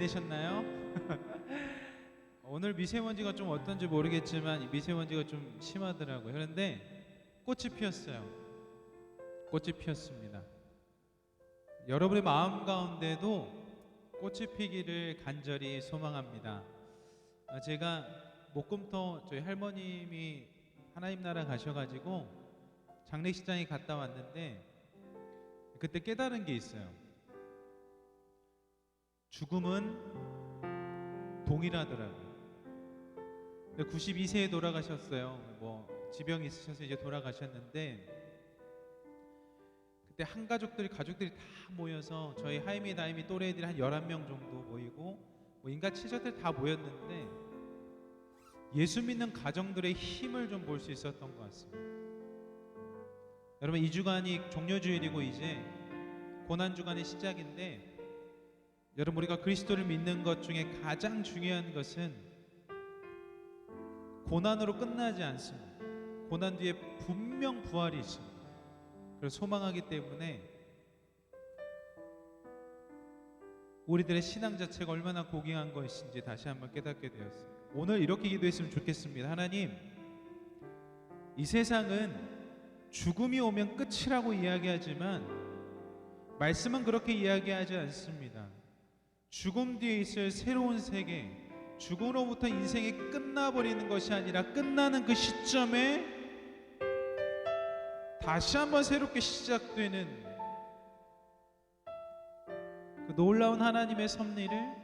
되셨나요? 오늘 미세먼지가 좀 어떤지 모르겠지만 이 미세먼지가 좀 심하더라고요. 그런데 꽃이 피었어요. 꽃이 피었습니다. 여러분의 마음 가운데도 꽃이 피기를 간절히 소망합니다. 제가 목금토 저희 할머님이 하나님 나라 가셔가지고 장례식장에 갔다 왔는데 그때 깨달은 게 있어요. 죽음은 동일하더라고요. 92세에 돌아가셨어요. 지병이 있으셔서 이제 돌아가셨는데 그때 가족들이 다 모여서 저희 하이미 나이미 또래들이 한 11명 정도 모이고 인가 친척들 다 모였는데 예수 믿는 가정들의 힘을 좀 볼 수 있었던 것 같습니다. 여러분, 2주간이 종료주일이고 이제 고난주간의 시작인데 여러분, 우리가 그리스도를 믿는 것 중에 가장 중요한 것은 고난으로 끝나지 않습니다. 고난 뒤에 분명 부활이 있습니다. 그래서 소망하기 때문에 우리들의 신앙 자체가 얼마나 고귀한 것인지 다시 한번 깨닫게 되었습니다. 오늘 이렇게 기도했으면 좋겠습니다. 하나님, 이 세상은 죽음이 오면 끝이라고 이야기하지만 말씀은 그렇게 이야기하지 않습니다. 죽음 뒤에 있을 새로운 세계, 죽음으로부터 인생이 끝나버리는 것이 아니라 끝나는 그 시점에 다시 한번 새롭게 시작되는 그 놀라운 하나님의 섭리를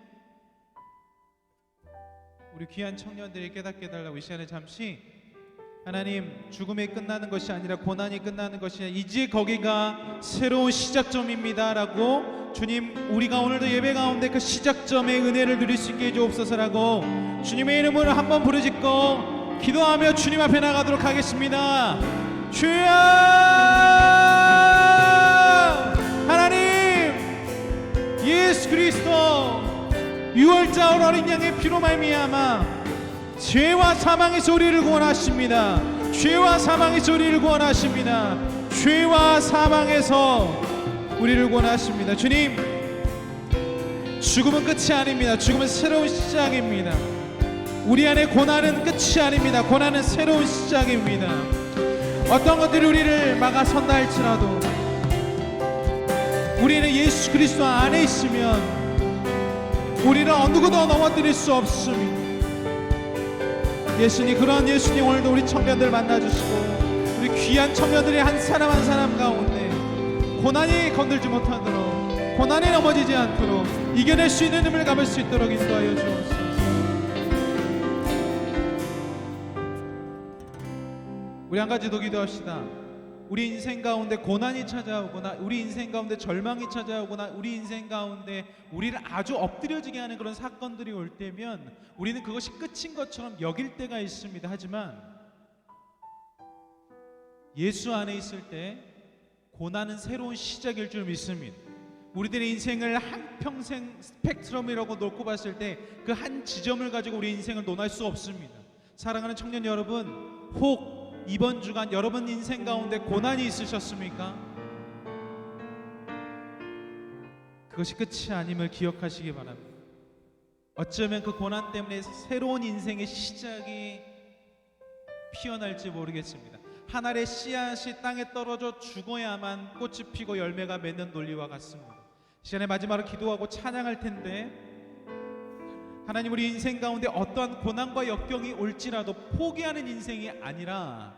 우리 귀한 청년들이 깨닫게 해달라고 이 시간에 잠시 하나님, 죽음이 끝나는 것이 아니라 고난이 끝나는 것이 아니라 이제 거기가 새로운 시작점입니다 라고 주님, 우리가 오늘도 예배 가운데 그 시작점의 은혜를 누릴 수 있게 해주옵소서라고 주님의 이름으로 한번 부르짖고 기도하며 주님 앞에 나가도록 하겠습니다. 주여! 하나님, 예수 그리스도 유월절 어린 양의 피로 말미암아 죄와 사망에서 우리를 구원하십니다. 죄와 사망에서 우리를 구원하십니다. 죄와 사망에서 우리를 구원하십니다. 주님, 죽음은 끝이 아닙니다. 죽음은 새로운 시작입니다. 우리 안에 고난은 끝이 아닙니다. 고난은 새로운 시작입니다. 어떤 것들이 우리를 막아선다 할지라도 우리는 예수 그리스도 안에 있으면 우리는 어느 누구도 넘어뜨릴 수 없습니다. 예수님, 그런 예수님 오늘도 우리 청년들 만나주시고 우리 귀한 청년들이 한 사람 한 사람 가운데 고난이 건들지 못하도록, 고난이 넘어지지 않도록 이겨낼 수 있는 힘을 감을 수 있도록 인도하여 주옵소서. 우리 한 가지 더 기도합시다. 우리 인생 가운데 고난이 찾아오거나 우리 인생 가운데 절망이 찾아오거나 우리 인생 가운데 우리를 아주 엎드려지게 하는 그런 사건들이 올 때면 우리는 그것이 끝인 것처럼 여길 때가 있습니다. 하지만 예수 안에 있을 때 고난은 새로운 시작일 줄 믿습니다. 우리들의 인생을 한평생 스펙트럼이라고 놓고 봤을 때 그 한 지점을 가지고 우리 인생을 논할 수 없습니다. 사랑하는 청년 여러분, 혹 이번 주간 여러분 인생 가운데 고난이 있으셨습니까? 그것이 끝이 아님을 기억하시기 바랍니다. 어쩌면 그 고난 때문에 새로운 인생의 시작이 피어날지 모르겠습니다. 한 알의 씨앗이 땅에 떨어져 죽어야만 꽃이 피고 열매가 맺는 논리와 같습니다. 시간의 마지막으로 기도하고 찬양할 텐데, 하나님, 우리 인생 가운데 어떠한 고난과 역경이 올지라도 포기하는 인생이 아니라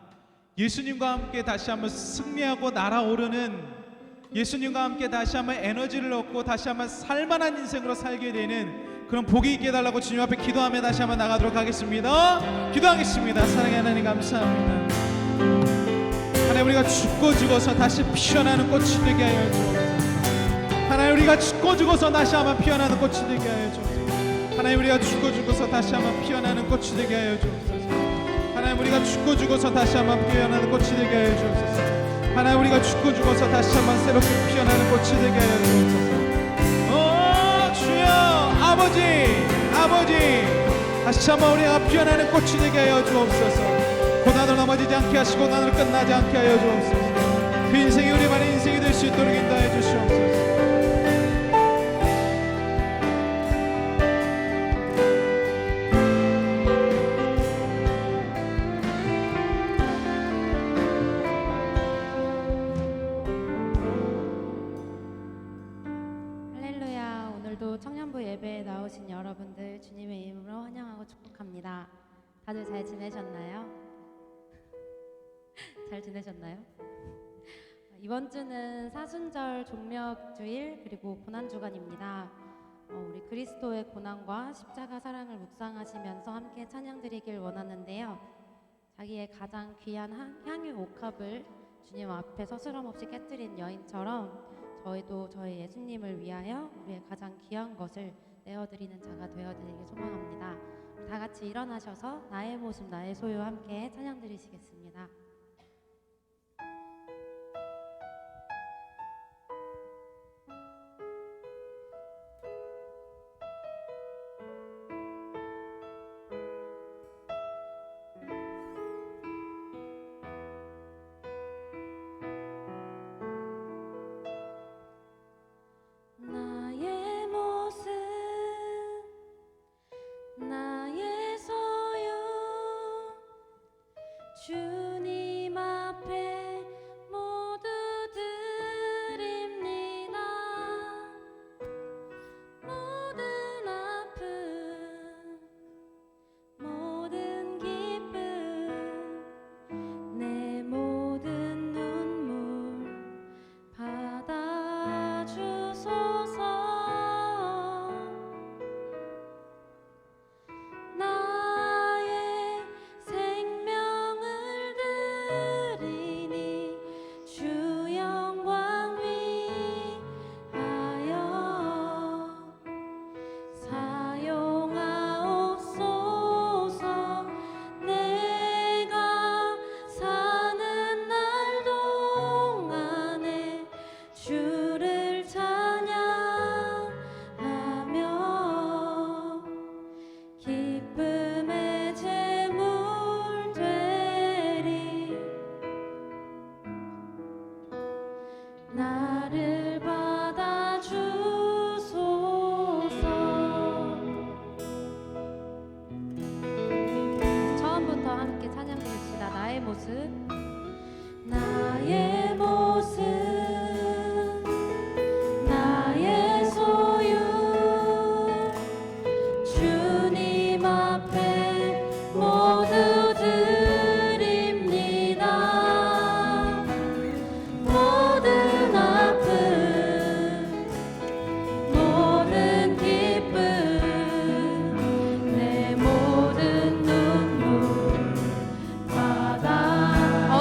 예수님과 함께 다시 한번 승리하고 날아오르는, 예수님과 함께 다시 한번 에너지를 얻고 다시 한번 살만한 인생으로 살게 되는 그런 복이 있게 해달라고 주님 앞에 기도하며 다시 한번 나가도록 하겠습니다. 기도하겠습니다. 사랑의 하나님, 감사합니다. 하나님, 우리가 죽고 죽어서 다시 피어나는 꽃이 되게 하여 주옵소서. 하나님, 우리가 죽고 죽어서 다시 한번 피어나는 꽃이 되게 하여 주옵소서. 하나님, 우리가 죽고 죽어서 다시 한번 피어나는 꽃이 되게 하여 주옵소서. 하나님, 우리가 죽고 죽어서 다시 한번 피어나는 꽃이 되게 하여 주옵소서. 하나님, 우리가 죽고 죽어서 다시 한번 새롭게 피어나는 꽃이 되게 하여 주옵소서. 오 주여, 아버지 다시 한번 우리가 피어나는 꽃이 되게 하여 주옵소서. 고난으로 넘어지지 않게 하시고 고난으로 끝나지 않게 하여 주옵소서. 그 인생이 우리만의 인생이 될 수 있도록 인도하여 주시옵소서. 축복 예배에 나오신 여러분들 주님의 이름으로 환영하고 축복합니다. 다들 잘 지내셨나요? 잘 지내셨나요? 이번 주는 사순절 종력주일 그리고 고난주간입니다. 우리 그리스도의 고난과 십자가 사랑을 묵상하시면서 함께 찬양드리길 원하는데요. 자기의 가장 귀한 향유 옥합을 주님 앞에 서스럼 없이 깨뜨린 여인처럼 저희도 저희 예수님을 위하여 우리의 가장 귀한 것을 내어드리는 자가 되어드리길 소망합니다. 다 같이 일어나셔서 나의 모습 나의 소유 함께 찬양드리시겠습니다. 나의 모습 나의 소유 주님 앞에 모두 드립니다. 모든 아픔 모든 기쁨 내 모든 눈물 받아주소서. 나의 생명을 드리니 주 영광 위하여 사용하옵소서. 내가 사는 날 동안에 주를 찬양하며 기쁨의 제물 되리. 나를 받아주소서. 처음부터 함께 찬양 드립시다. 나의 모습 나의 모습 나의 소유 주님 앞에 모두 드립니다. 모든 아픔 모든 기쁨 내 모든 눈물 받아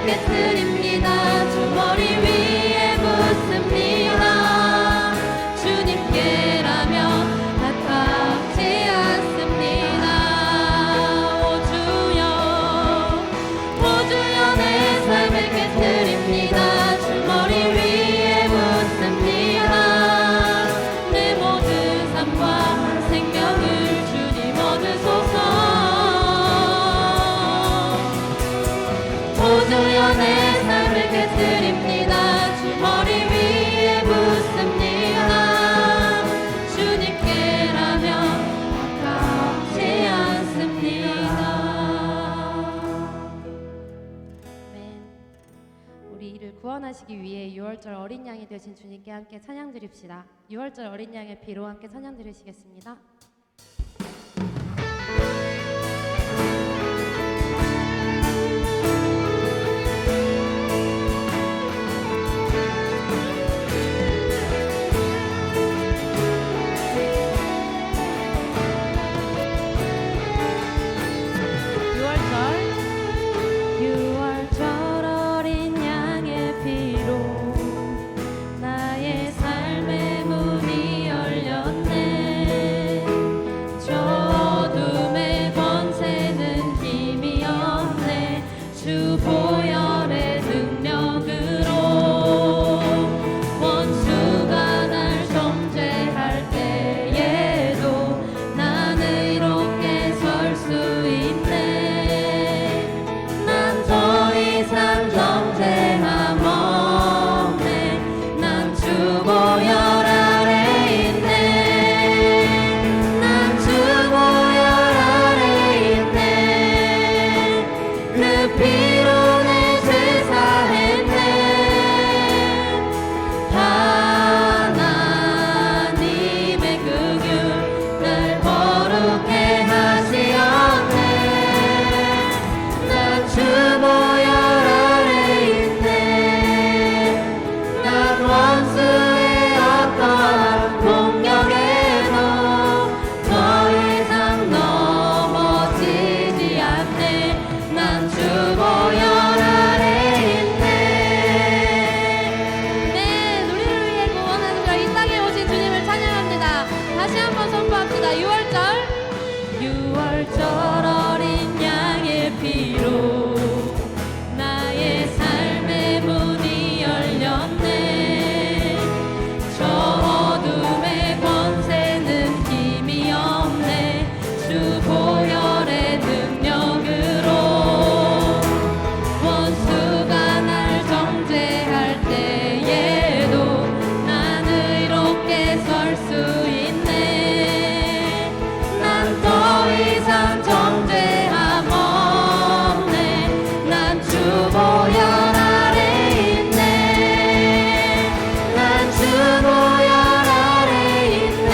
삶을 깨뜨립니다. 주 머리 위에 묻습니다. 주님께라면 아깝지 않습니다. 오 주여, 오 주여 내 삶을 깨뜨립니다. 주 머리 위에 묻습니다. 내 모든 삶과 생명을 주님 얻으소서. 오 주여 내 삶을 깨뜨립니다. 주 머리 위에 묻습니다. 주님께라면 아깝지 않습니다. 아멘. 우리 이를 구원하시기 위해 6월절 어린 양이 되신 주님께 함께 찬양 드립시다. 6월절 어린 양의 피로 함께 찬양 드리시겠습니다. 유월절 어린 양의 피로 나의 삶의 문이 열렸네. 저 어둠의 권세는 힘이 없네. 주 보혈의 능력으로 원수가 날 정죄할 때에도 난 의롭게 설 수 있네. 난 정죄함 없네. 난 주 보혈 아래 있네. 난 주 보혈 아래 있네. 그 피로 내 죄 사했네. 하나님의 그 길 날 거룩해 하시었네. 난 주 보혈 아래 있네. 난 원수의 어떠한 공격에도 더 이상 넘어지지 않네. 난 주 보혈 아래 있네. 네, 우리를 위해 구원하는 걸 이 땅에 오신 주님을 찬양합니다. 다시 한번 선포합시다. 6월절 어린 양의 피로 나의 삶의 문이 열렸네. 저 어둠의 권세는 힘이 없네. 주 보혈의 능력으로 원수가 날 정죄할 때에도 난 의롭게 설 수 있네. 난 더 이상 정죄함 없네. 난 주 보혈 아래 있네. 난 주 보혈 아래 있네.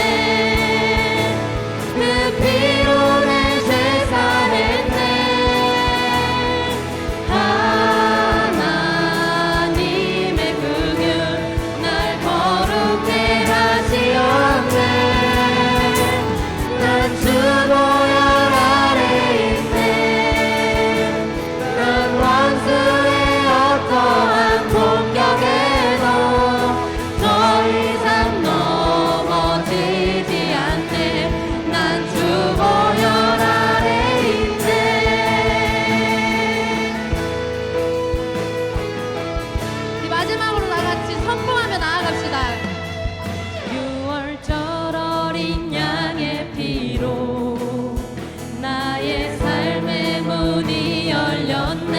그 피로 내 죄 사했네. 하나님의 그 길 날 거룩해 하시었네. 난 주 보혈 아래 있네. 난 원수의 어떠한 공격에도 더 이상 넘어지지 않네. 난 주 보혈 아래 있네. 우리 마지막으로 나같이 선포하며 나아갑시다. 6월절 어린 양의 피로 나의 삶의 문이 열렸네.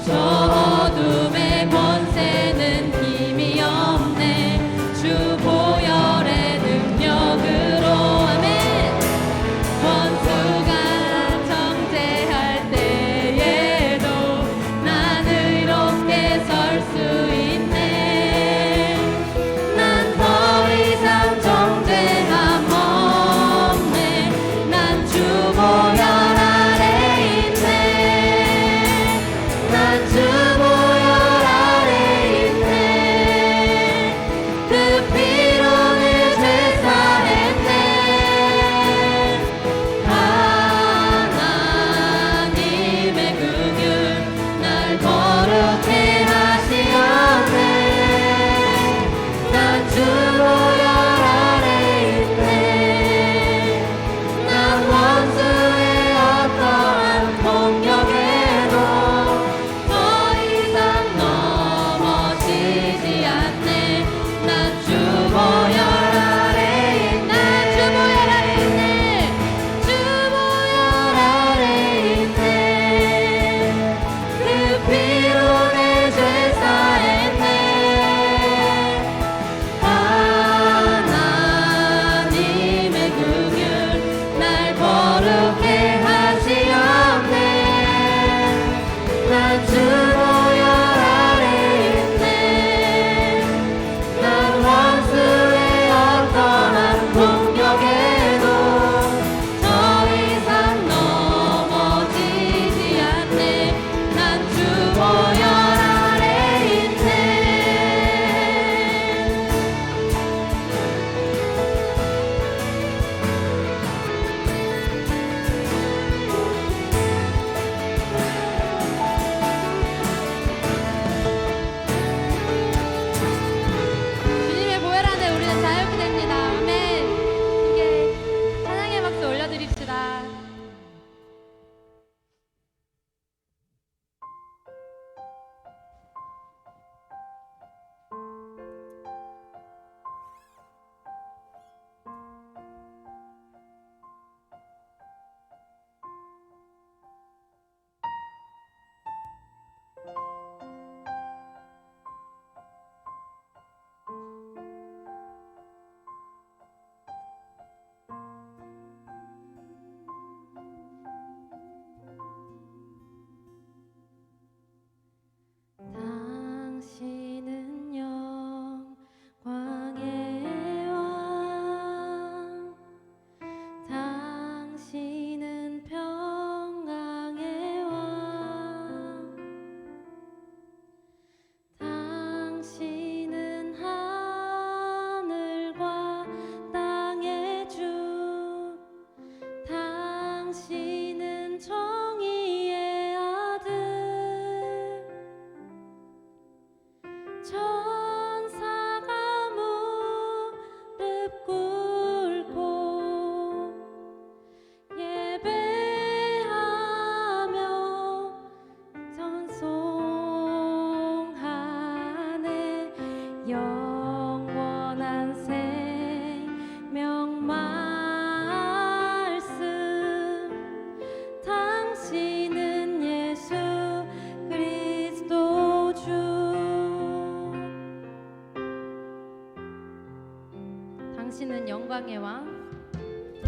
저 어둠의 권세는 힘이 없네. 주 보혈의 능력으로 아멘. 원수가 정죄할 때에도 난 의롭게 설 수 있네. 당신은 영광의 왕,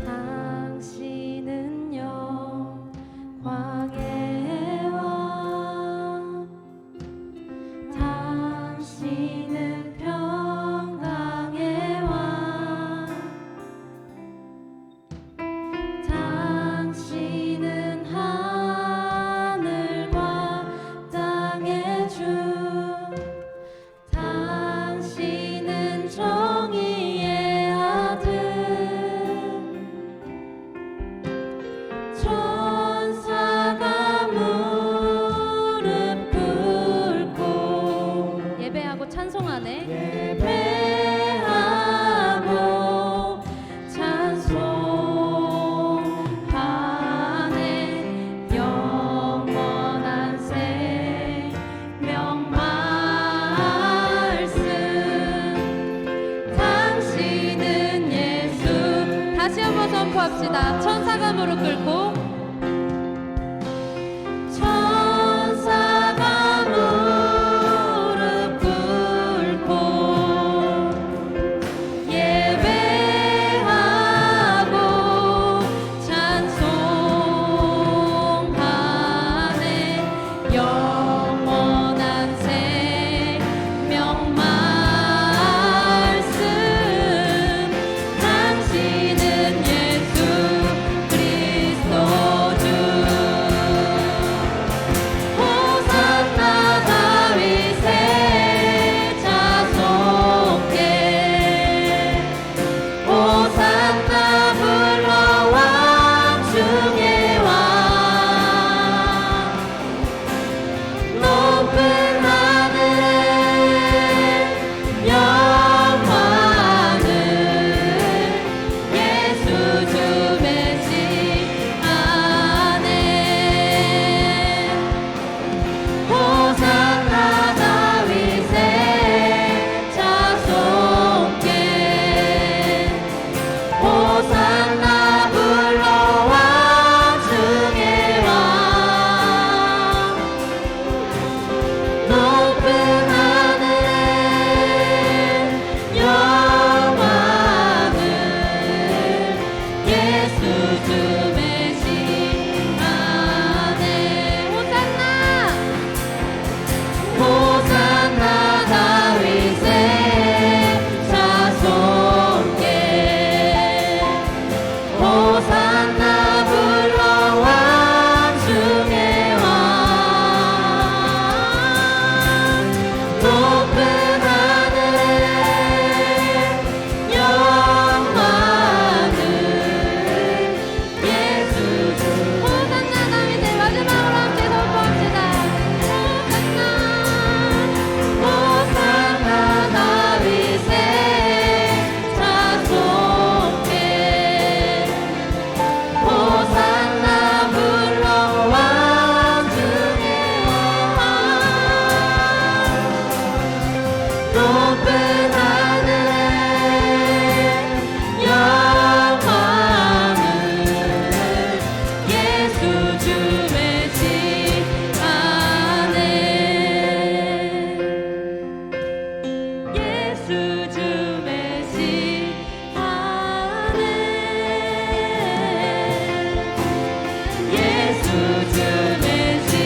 당신은 영광의 왕, 당신은 평강의 왕, 당신은 하늘과 땅의 주, 당신은 정의의 아들, 천사가 무릎 꿇고 예배하고 찬송하네. 예배하고 찬송하네. 영원한 생명 말씀, 당신은 예수. 다시 한번 선포합시다. 천사가 무릎 꿇고, 천사가 무릎 꿇고 예배하고 찬송하네. 영원한 생명 말씀, 당신은 예수 그리스도 주. 호산나 다윗의 자손께, 호산나 불러 왕 중의 왕. 높은 하늘에 영광을 예수 주 메시아네. 호산나 다윗의 자손께, 호산나 불러 왕 중의 왕. 높은 하늘에 영광을 예수 주 메시아네. 호산나, 호산나 다윗의 자손께, 호산나 불러 왕 중의 왕. 높은 하늘에 영광을 예수 주. 호산나 다윗의 마지막으로 함께 선포합시다. 호산나, 호산나 다윗의 자손께, 호산나 불러 왕 중의 왕. 높은 하늘에 영광을 예수 주 메시아네. 예수 주 메시아네. 예수 주 메시아네.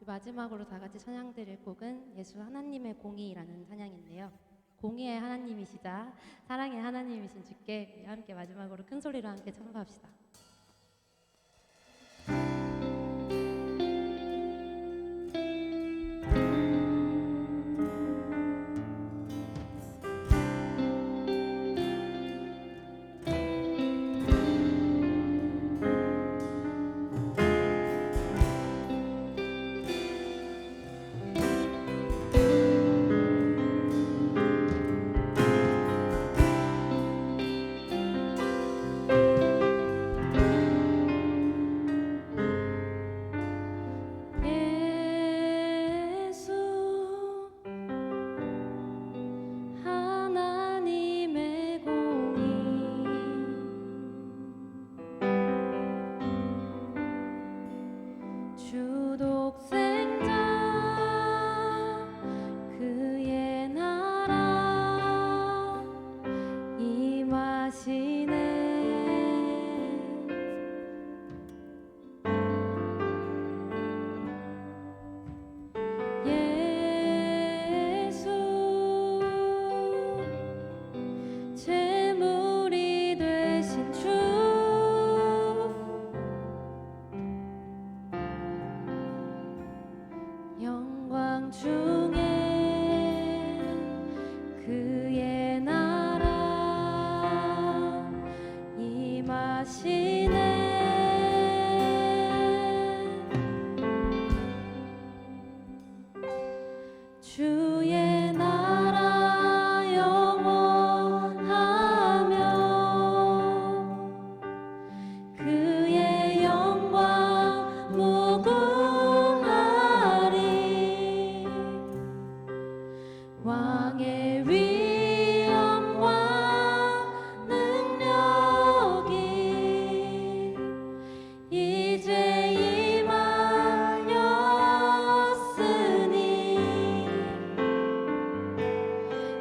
마지막으로 다 같이 찬양 드릴 곡은 예수 하나님의 공의라는 찬양인데요. 공의의 하나님이시자 사랑의 하나님이신 주께 우리 함께 마지막으로 큰 소리로 함께 찬송합시다. 임하시네. 주의 나라 영원하며 그의 영광 무궁하리. 왕의 위엄과 능력이 이제 임하였으니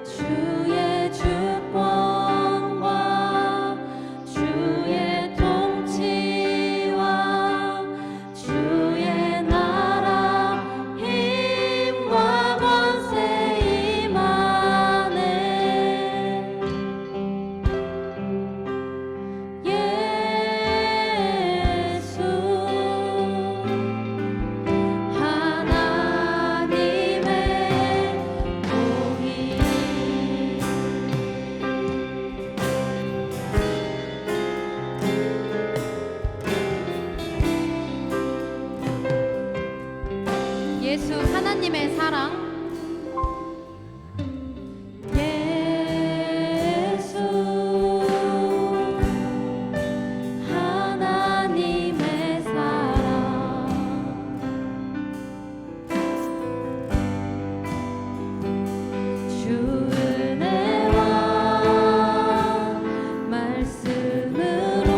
주의 주권과 주의 통치와 주의 나라 힘과 권세 임하네. 예수 하나님의 공의. 예수 하나님의 사랑. 예수 하나님의 사랑. 주 은혜와 말씀으로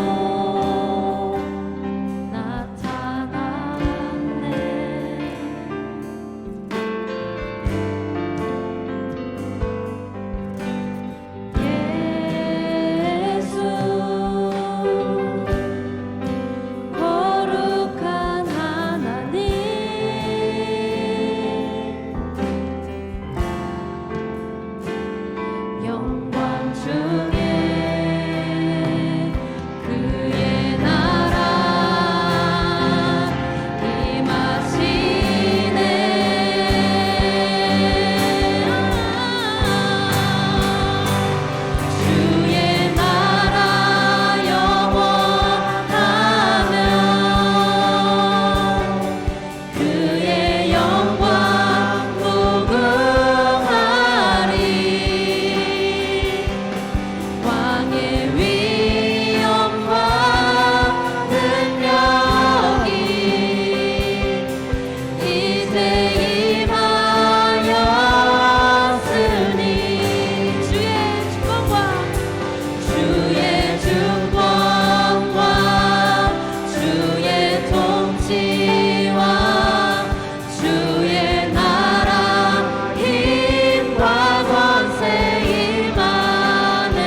나타났네. 예수 거룩한 하나님 영광 중에 그의 나라 임하시네. 주의 나라 영원하며 그의 영광 무궁하리. 왕의 위엄과 능력이 이제 임하였으니 주의 주권과 주의 통치와 주의 나라 힘과 권세 임하네.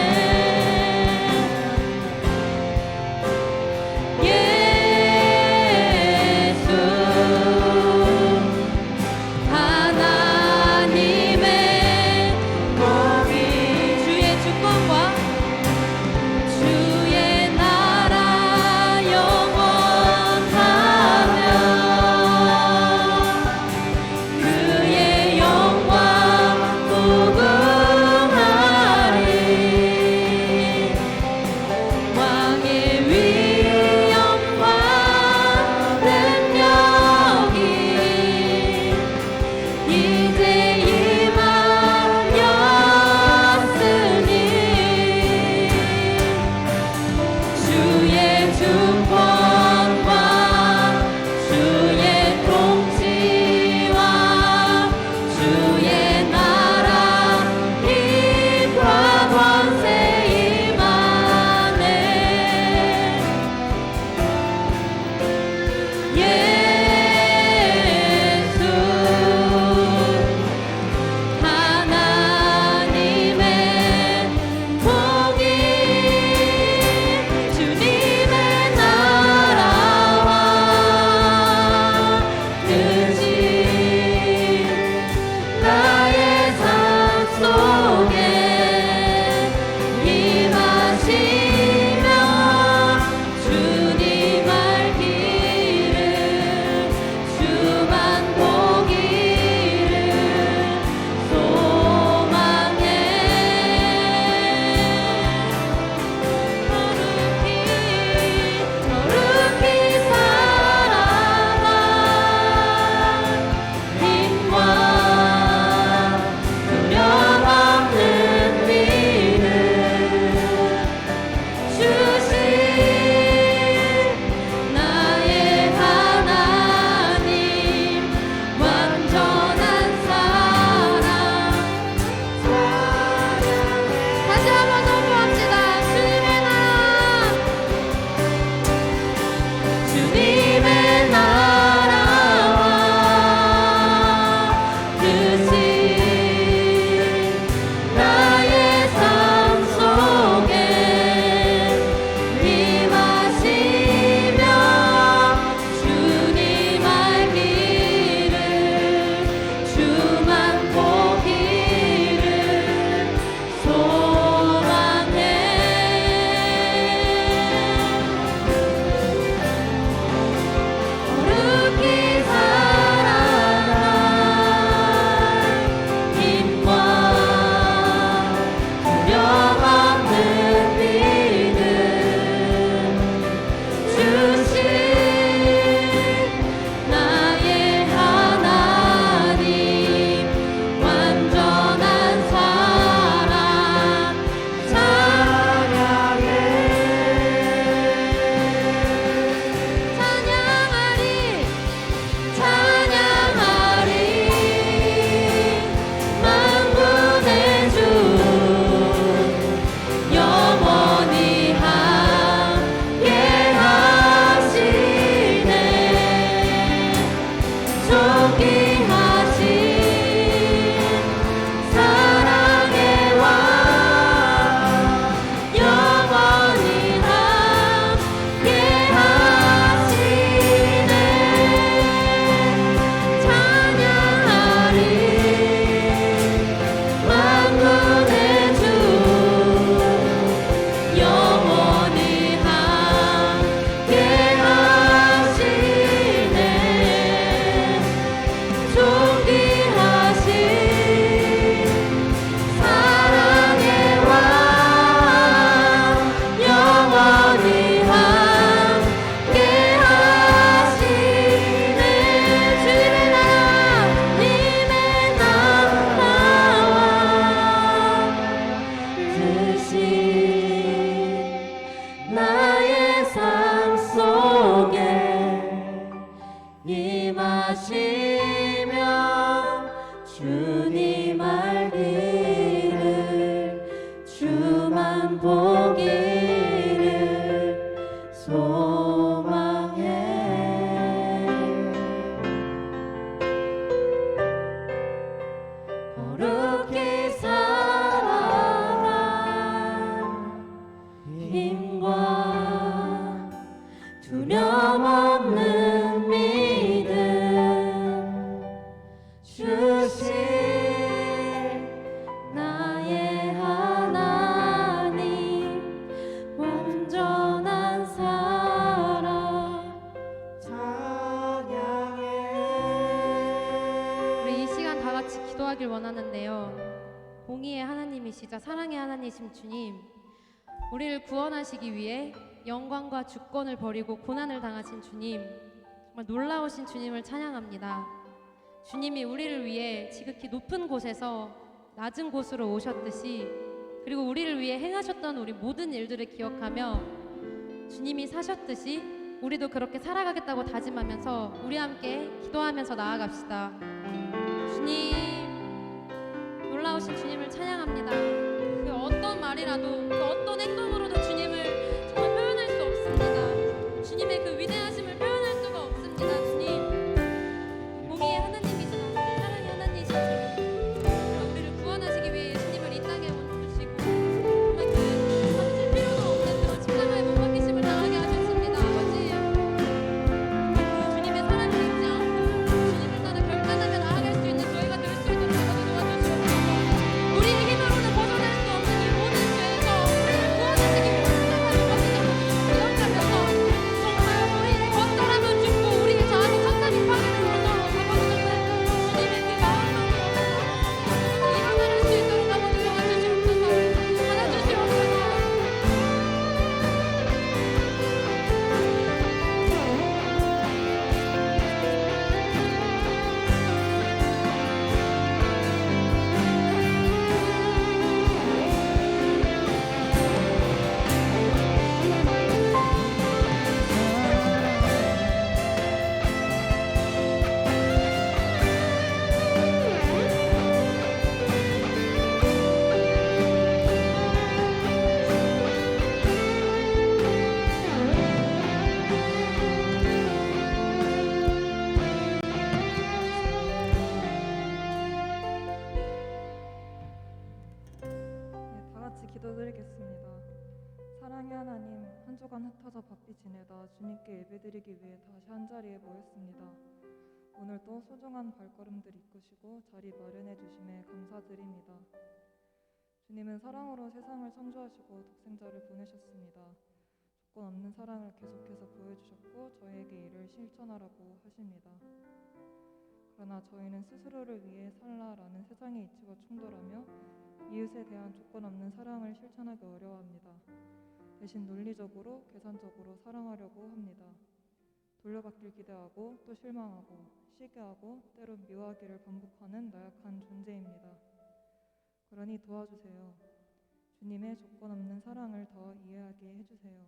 힘과 두려움 없는 믿음 주실 나의 하나님 온전한 사랑 찬양해. 우리 이 시간 다 같이 기도하길 원하는데요. 공의의 하나님이시자 사랑의 하나님이신 주님, 우리를 구원하시기 위해 영광과 주권을 버리고 고난을 당하신 주님, 정말 놀라우신 주님을 찬양합니다. 주님이 우리를 위해 지극히 높은 곳에서 낮은 곳으로 오셨듯이, 그리고 우리를 위해 행하셨던 우리 모든 일들을 기억하며 주님이 사셨듯이 우리도 그렇게 살아가겠다고 다짐하면서 우리 함께 기도하면서 나아갑시다. 주님, 놀라우신 주님을 찬양합니다. 그 어떤 말이라도, 그 어떤 행동으로도 주님을 정말 표현할 수 없습니다. 주님의 그 위대하심을 표현할 수가 없습니다. 주님, 공의의 하나님이시다. 사랑의 하나님이시다. 우리를 구원하시기 위해 예수님을 이 땅에 보내주시고 정말 그 삼칠 필요도 없는 그런 십자가의 못 박히심을 당하게 하셨습니다. 아버지, 주님의 사랑을 잊지 않고 주님을 따라 결단하며 나아갈 수 있는 저희가 될 수 있도록 도와주시옵소서. 우리의 힘으로는 벗어날 수 없는 이 모든 죄에서 우리를 구원하시기 위해 십자가를 기억하면서 정말 우리의 건설함을 죽고 우리의 자아를 천당이 파괴되어서 주님의 그 마음만으로 일어날 수 있도록 아버지 도와주시옵소서. 받아주시옵소서. 네, 다 같이 기도드리겠습니다. 사랑의 하나님, 한 주간 흩어져 바삐 지내다 주님께 예배드리기 위해 다시 한 자리에 모였습니다. 오늘도 소중한 발걸음들 이끄시고 자리 마련해 주심에 감사드립니다. 주님은 사랑으로 세상을 창조하시고 독생자를 보내셨습니다. 조건 없는 사랑을 계속해서 보여주셨고 저희에게 이를 실천하라고 하십니다. 그러나 저희는 스스로를 위해 살라라는 세상의 이치와 충돌하며 이웃에 대한 조건 없는 사랑을 실천하기 어려워합니다. 대신 논리적으로, 계산적으로 사랑하려고 합니다. 돌려받길 기대하고 또 실망하고 시기하고 때론 미워하기를 반복하는 나약한 존재입니다. 그러니 도와주세요. 주님의 조건 없는 사랑을 더 이해하게 해주세요.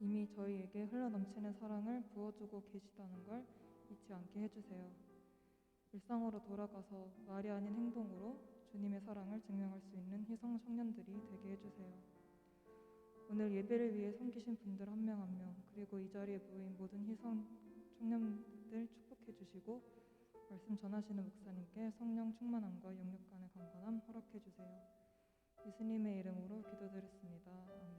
이미 저희에게 흘러넘치는 사랑을 부어주고 계시다는 걸 잊지 않게 해주세요. 일상으로 돌아가서 말이 아닌 행동으로 주님의 사랑을 증명할 수 있는 희성 청년들이 되게 해주세요. 오늘 예배를 위해 섬기신 분들 한 명 한 명, 그리고 이 자리에 모인 모든 희성 청년들 축복해 주시고 말씀 전하시는 목사님께 성령 충만함과 영육간의 강건함 허락해 주세요. 예수님의 이름으로 기도드렸습니다. 아멘.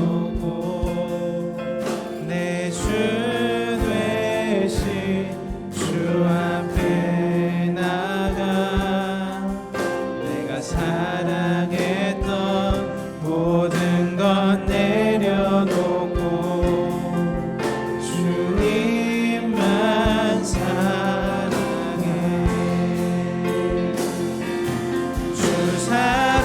내려놓고 내 주 되신 주 앞에 나가 내가 사랑했던 모든 것 내려놓고 주님만 사랑해. 주 사랑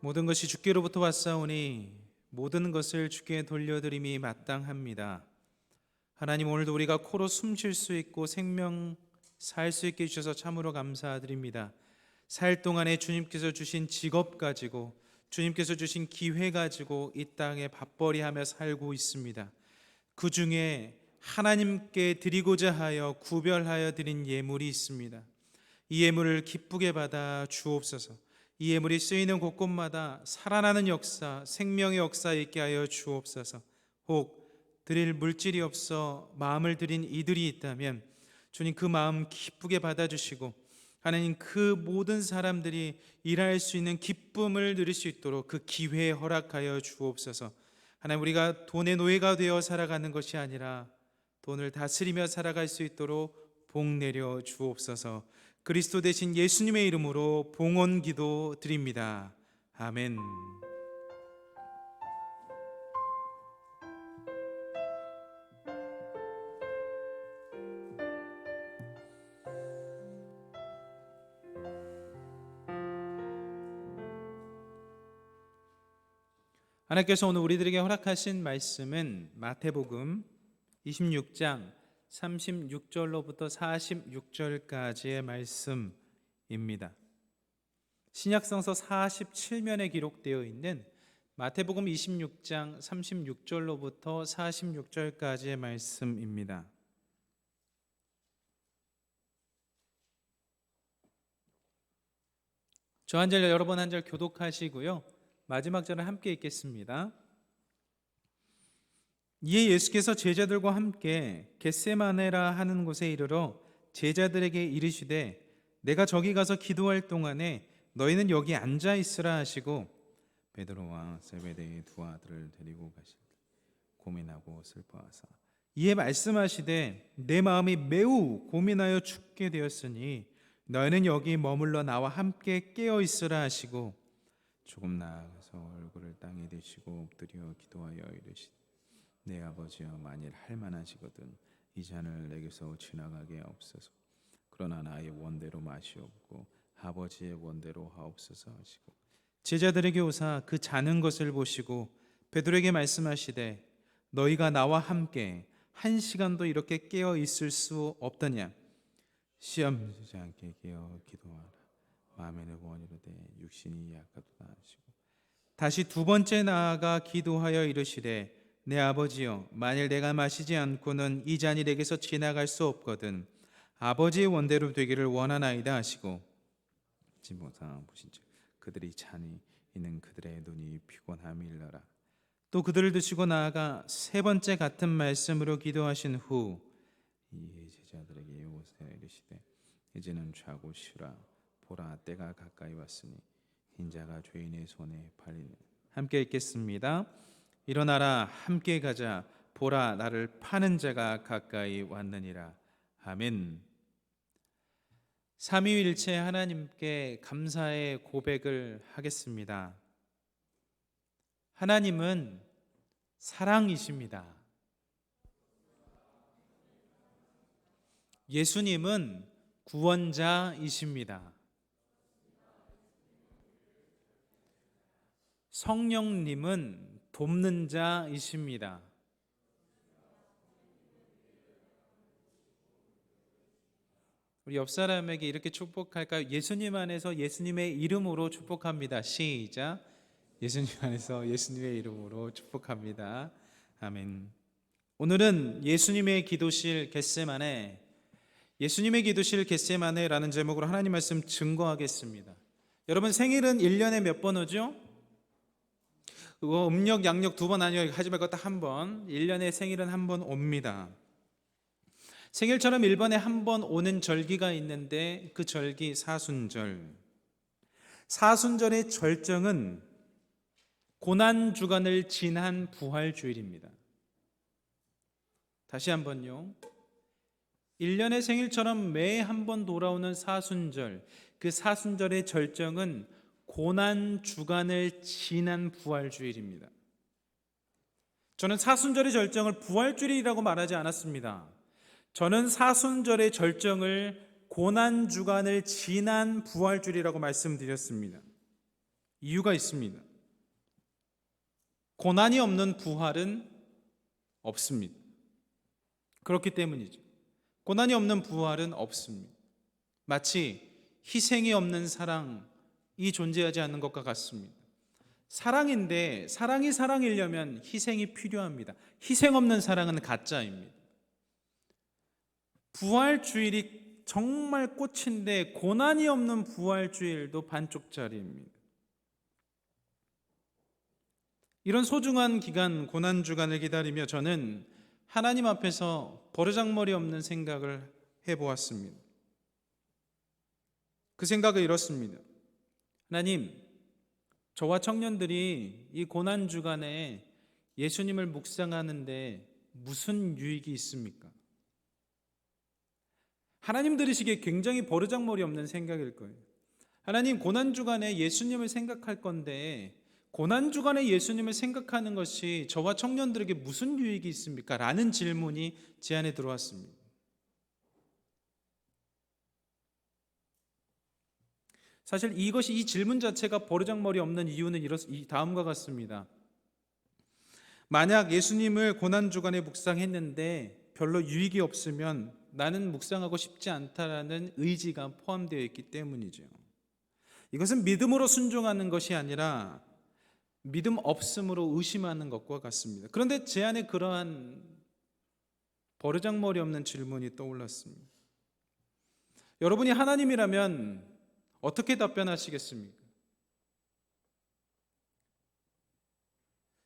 모든 것이 주께로부터 왔사오니 모든 것을 주께 돌려드림이 마땅합니다. 하나님, 오늘도 우리가 코로 숨 쉴 수 있고 생명 살 수 있게 해주셔서 참으로 감사드립니다. 살 동안에 주님께서 주신 직업 가지고, 주님께서 주신 기회 가지고 이 땅에 밥벌이하며 살고 있습니다. 그 중에 하나님께 드리고자 하여 구별하여 드린 예물이 있습니다. 이 예물을 기쁘게 받아 주옵소서. 이 예물이 쓰이는 곳곳마다 살아나는 역사, 생명의 역사 있게 하여 주옵소서. 혹 드릴 물질이 없어 마음을 드린 이들이 있다면 주님, 그 마음 기쁘게 받아주시고 하나님, 그 모든 사람들이 일할 수 있는 기쁨을 누릴 수 있도록 그 기회에 허락하여 주옵소서. 하나님, 우리가 돈의 노예가 되어 살아가는 것이 아니라 돈을 다스리며 살아갈 수 있도록 복 내려 주옵소서. 그리스도 대신 예수님의 이름으로 봉헌 기도 드립니다. 아멘. 하나님께서 오늘 우리들에게 허락하신 말씀은 마태복음 26장 36절로부터 46절까지의 말씀입니다. 신약성서 47면에 기록되어 있는 마태복음 26장 36절로부터 46절까지의 말씀입니다. 저 한 절, 여러분 한 절 교독하시고요, 마지막 절을 함께 읽겠습니다. 이에 예수께서 제자들과 함께 겟세마네라 하는 곳에 이르러 제자들에게 이르시되 내가 저기 가서 기도할 동안에 너희는 여기 앉아 있으라 하시고 베드로와 세베대의 두 아들을 데리고 가시되 고민하고 슬퍼하사 이에 말씀하시되 내 마음이 매우 고민하여 죽게 되었으니 너희는 여기 머물러 나와 함께 깨어 있으라 하시고 조금 나아가서 얼굴을 땅에 대시고 엎드려 기도하여 이르시되 내 아버지여, 만일 할 만하시거든 이 잔을 내게서 지나가게 하옵소서. 그러나 나의 원대로 마시옵고 아버지의 원대로 하옵소서 하시고 제자들에게 오사 그 자는 것을 보시고 베드로에게 말씀하시되 너희가 나와 함께 한 시간도 이렇게 깨어 있을 수 없더냐. 시험 주지 않게 깨어 기도하라. 마음에는 원이로되 육신이 약하도다 하시고 다시 두 번째 나아가 기도하여 이르시되 내 아버지여, 만일 내가 마시지 않고는 이 잔이 내게서 지나갈 수 없거든 아버지의 원대로 되기를 원하나이다 하시고 진보상 보신즉 그들이 잔이 있는 그들의 눈이 피곤함이 일러라. 또 그들을 드시고 나아가 세 번째 같은 말씀으로 기도하신 후 이 제자들에게 오사 이르시되 이제는 자고 쉬라. 보라, 때가 가까이 왔으니 인자가 죄인의 손에 팔리는. 함께 읽겠습니다. 일어나라, 함께 가자. 보라, 나를 파는 자가 가까이 왔느니라. 아멘. 삼위일체 하나님께 감사의 고백을 하겠습니다. 하나님은 사랑이십니다. 예수님은 구원자이십니다. 성령님은 돕는 자이십니다. 우리 옆 사람에게 이렇게 축복할까요? 예수님 안에서 예수님의 이름으로 축복합니다. 시작. 예수님 안에서 예수님의 이름으로 축복합니다. 아멘. 오늘은 예수님의 기도실 겟세마네, 예수님의 기도실 겟세마네라는 제목으로 하나님 말씀 증거하겠습니다. 여러분, 생일은 1년에 몇 번 오죠? 그거 음력 양력 두 번 아니요, 하지 말고 딱 한 번. 1년에 생일은 한 번 옵니다. 생일처럼 1번에 한 번 오는 절기가 있는데 그 절기 사순절. 사순절의 절정은 고난주간을 지난 부활주일입니다. 다시 한번요. 1년의 생일처럼 매 한 번 돌아오는 사순절, 그 사순절의 절정은 고난주간을 지난 부활주일입니다. 저는 사순절의 절정을 부활주일이라고 말하지 않았습니다. 저는 사순절의 절정을 고난주간을 지난 부활주일이라고 말씀드렸습니다. 이유가 있습니다. 고난이 없는 부활은 없습니다. 그렇기 때문이죠. 고난이 없는 부활은 없습니다. 마치 희생이 없는 사랑이 존재하지 않는 것과 같습니다. 사랑인데 사랑이 사랑이려면 희생이 필요합니다. 희생 없는 사랑은 가짜입니다. 부활주일이 정말 꽃인데 고난이 없는 부활주일도 반쪽짜리입니다. 이런 소중한 기간, 고난주간을 기다리며 저는 하나님 앞에서 버르장머리 없는 생각을 해보았습니다. 그 생각은 이렇습니다. 하나님, 저와 청년들이 이 고난주간에 예수님을 묵상하는데 무슨 유익이 있습니까? 하나님 들으시기에 굉장히 버르장머리 없는 생각일 거예요. 하나님, 고난주간에 예수님을 생각할 건데 고난주간에 예수님을 생각하는 것이 저와 청년들에게 무슨 유익이 있습니까? 라는 질문이 제 안에 들어왔습니다. 사실 이 질문 자체가 버르장머리 없는 이유는 다음과 같습니다. 만약 예수님을 고난주간에 묵상했는데 별로 유익이 없으면 나는 묵상하고 싶지 않다라는 의지가 포함되어 있기 때문이죠. 이것은 믿음으로 순종하는 것이 아니라 믿음 없음으로 의심하는 것과 같습니다. 그런데 제 안에 그러한 버르장머리 없는 질문이 떠올랐습니다. 여러분이 하나님이라면 어떻게 답변하시겠습니까?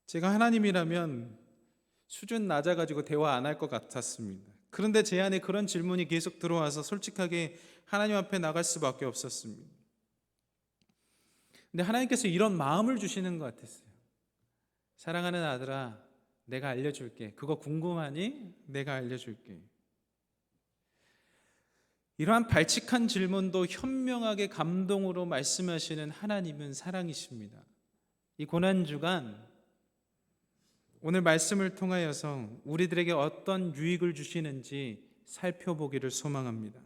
제가 하나님이라면 수준 낮아가지고 대화 안 할 것 같았습니다. 그런데 제 안에 그런 질문이 계속 들어와서 솔직하게 하나님 앞에 나갈 수밖에 없었습니다. 근데 하나님께서 이런 마음을 주시는 것 같았어요. 사랑하는 아들아, 내가 알려줄게. 그거 궁금하니? 내가 알려줄게. 이러한 발칙한 질문도 현명하게 감동으로 말씀하시는 하나님은 사랑이십니다. 이 고난주간 오늘 말씀을 통하여서 우리들에게 어떤 유익을 주시는지 살펴보기를 소망합니다.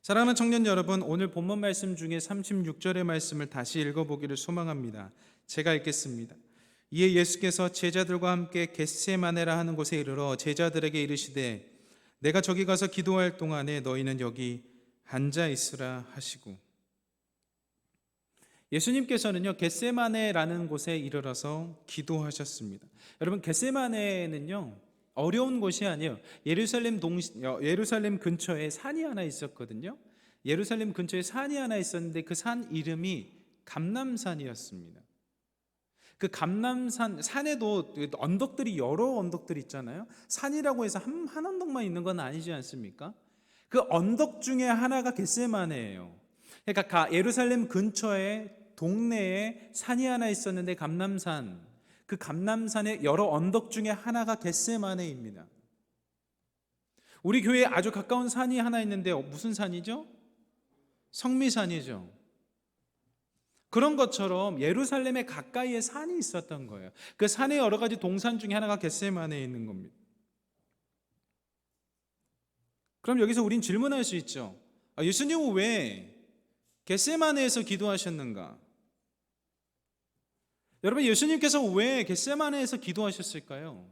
사랑하는 청년 여러분, 오늘 본문 말씀 중에 36절의 말씀을 다시 읽어보기를 소망합니다. 제가 읽겠습니다. 이에 예수께서 제자들과 함께 겟세마네라 하는 곳에 이르러 제자들에게 이르시되 내가 저기 가서 기도할 동안에 너희는 여기 앉아 있으라 하시고, 예수님께서는요 겟세마네라는 곳에 이르러서 기도하셨습니다. 여러분, 겟세마네는요 어려운 곳이 아니에요. 예루살렘 근처에 산이 하나 있었거든요. 예루살렘 근처에 산이 하나 있었는데 그 산 이름이 감람산이었습니다. 그 감람산, 산에도 언덕들이 여러 언덕들이 있잖아요. 산이라고 해서 한 언덕만 있는 건 아니지 않습니까? 그 언덕 중에 하나가 겟세마네예요. 그러니까 예루살렘 근처에 동네에 산이 하나 있었는데 감람산, 그 감람산의 여러 언덕 중에 하나가 겟세마네입니다. 우리 교회에 아주 가까운 산이 하나 있는데 무슨 산이죠? 성미산이죠. 그런 것처럼 예루살렘에 가까이에 산이 있었던 거예요. 그 산의 여러 가지 동산 중에 하나가 겟세마네에 있는 겁니다. 그럼 여기서 우린 질문할 수 있죠. 예수님은 왜 겟세마네에서 기도하셨는가? 여러분, 예수님께서 왜 겟세마네에서 기도하셨을까요?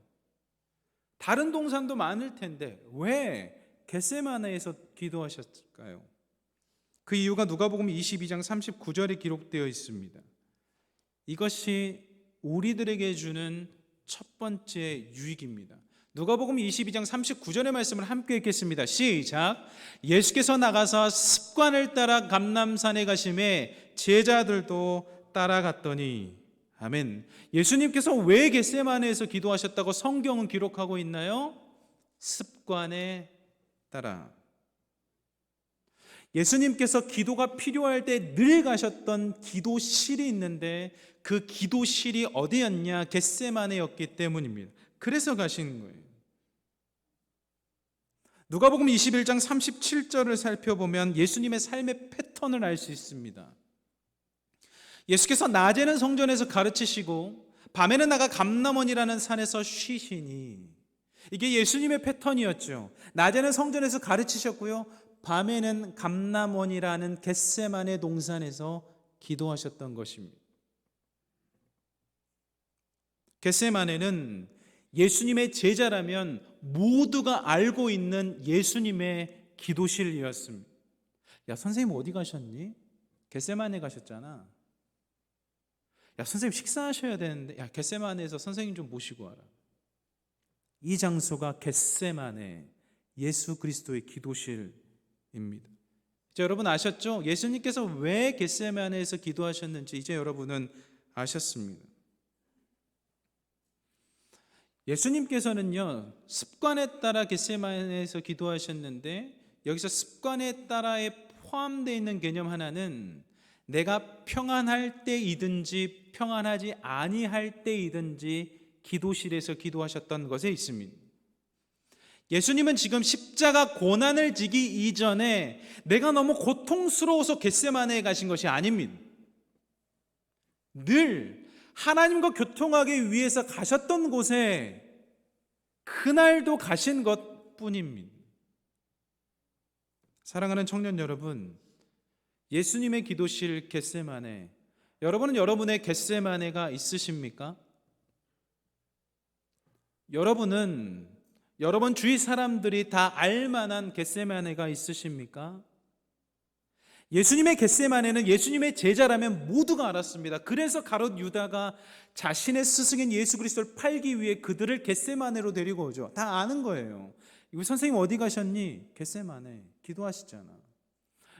다른 동산도 많을 텐데 왜 겟세마네에서 기도하셨을까요? 그 이유가 누가복음 22장 39절에 기록되어 있습니다. 이것이 우리들에게 주는 첫 번째 유익입니다. 누가복음 22장 39절의 말씀을 함께 읽겠습니다. 시작. 예수께서 나가서 습관을 따라 감람산에 가심에 제자들도 따라갔더니, 아멘. 예수님께서 왜 겟세마네에서 기도하셨다고 성경은 기록하고 있나요? 습관에 따라. 예수님께서 기도가 필요할 때 늘 가셨던 기도실이 있는데 그 기도실이 어디였냐? 겟세마네였기 때문입니다. 그래서 가신 거예요. 누가복음 21장 37절을 살펴보면 예수님의 삶의 패턴을 알 수 있습니다. 예수께서 낮에는 성전에서 가르치시고 밤에는 나가 감람원이라는 산에서 쉬시니, 이게 예수님의 패턴이었죠. 낮에는 성전에서 가르치셨고요, 밤에는 감람원이라는 겟세마네 동산에서 기도하셨던 것입니다. 겟세마네는 예수님의 제자라면 모두가 알고 있는 예수님의 기도실이었습니다. 야, 선생님 어디 가셨니? 겟세마네 가셨잖아. 야, 선생님 식사하셔야 되는데, 야, 겟세마네에서 선생님 좀 모시고 와라. 이 장소가 겟세마네, 예수 그리스도의 기도실입니다. 이제 여러분 아셨죠? 예수님께서 왜 겟세마네에서 기도하셨는지 이제 여러분은 아셨습니다. 예수님께서는요, 습관에 따라 겟세마네에서 기도하셨는데, 여기서 습관에 따라에 포함되어 있는 개념 하나는 내가 평안할 때이든지 평안하지 아니할 때이든지 기도실에서 기도하셨던 것에 있습니다. 예수님은 지금 십자가 고난을 지기 이전에 내가 너무 고통스러워서 겟세마네에 가신 것이 아닙니다. 늘 하나님과 교통하기 위해서 가셨던 곳에 그날도 가신 것뿐입니다. 사랑하는 청년 여러분, 예수님의 기도실 겟세마네, 여러분은 여러분의 겟세마네가 있으십니까? 여러분은 여러분 주위 사람들이 다 알만한 겟세마네가 있으십니까? 예수님의 겟세마네는 예수님의 제자라면 모두가 알았습니다. 그래서 가롯 유다가 자신의 스승인 예수 그리스도를 팔기 위해 그들을 겟세마네로 데리고 오죠. 다 아는 거예요. 이거 선생님 어디 가셨니? 겟세마네. 기도하시잖아.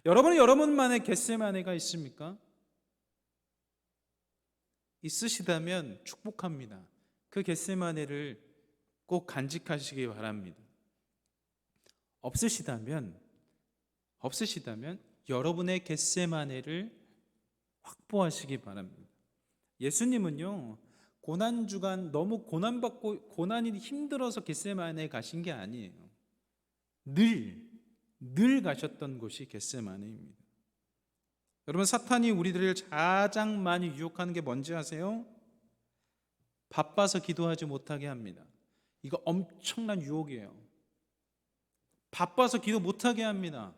여러분은 여러분만의 겟세마네가 있습니까? 있으시다면 축복합니다. 그 겟세마네를 꼭 간직하시기 바랍니다. 없으시다면 여러분의 겟세마네를 확보하시기 바랍니다. 예수님은요, 고난주간 너무 고난받고 고난이 힘들어서 겟세마네에 가신 게 아니에요. 늘 가셨던 곳이 겟세마네입니다. 여러분, 사탄이 우리들을 가장 많이 유혹하는 게 뭔지 아세요? 바빠서 기도하지 못하게 합니다. 이거 엄청난 유혹이에요. 바빠서 기도 못하게 합니다.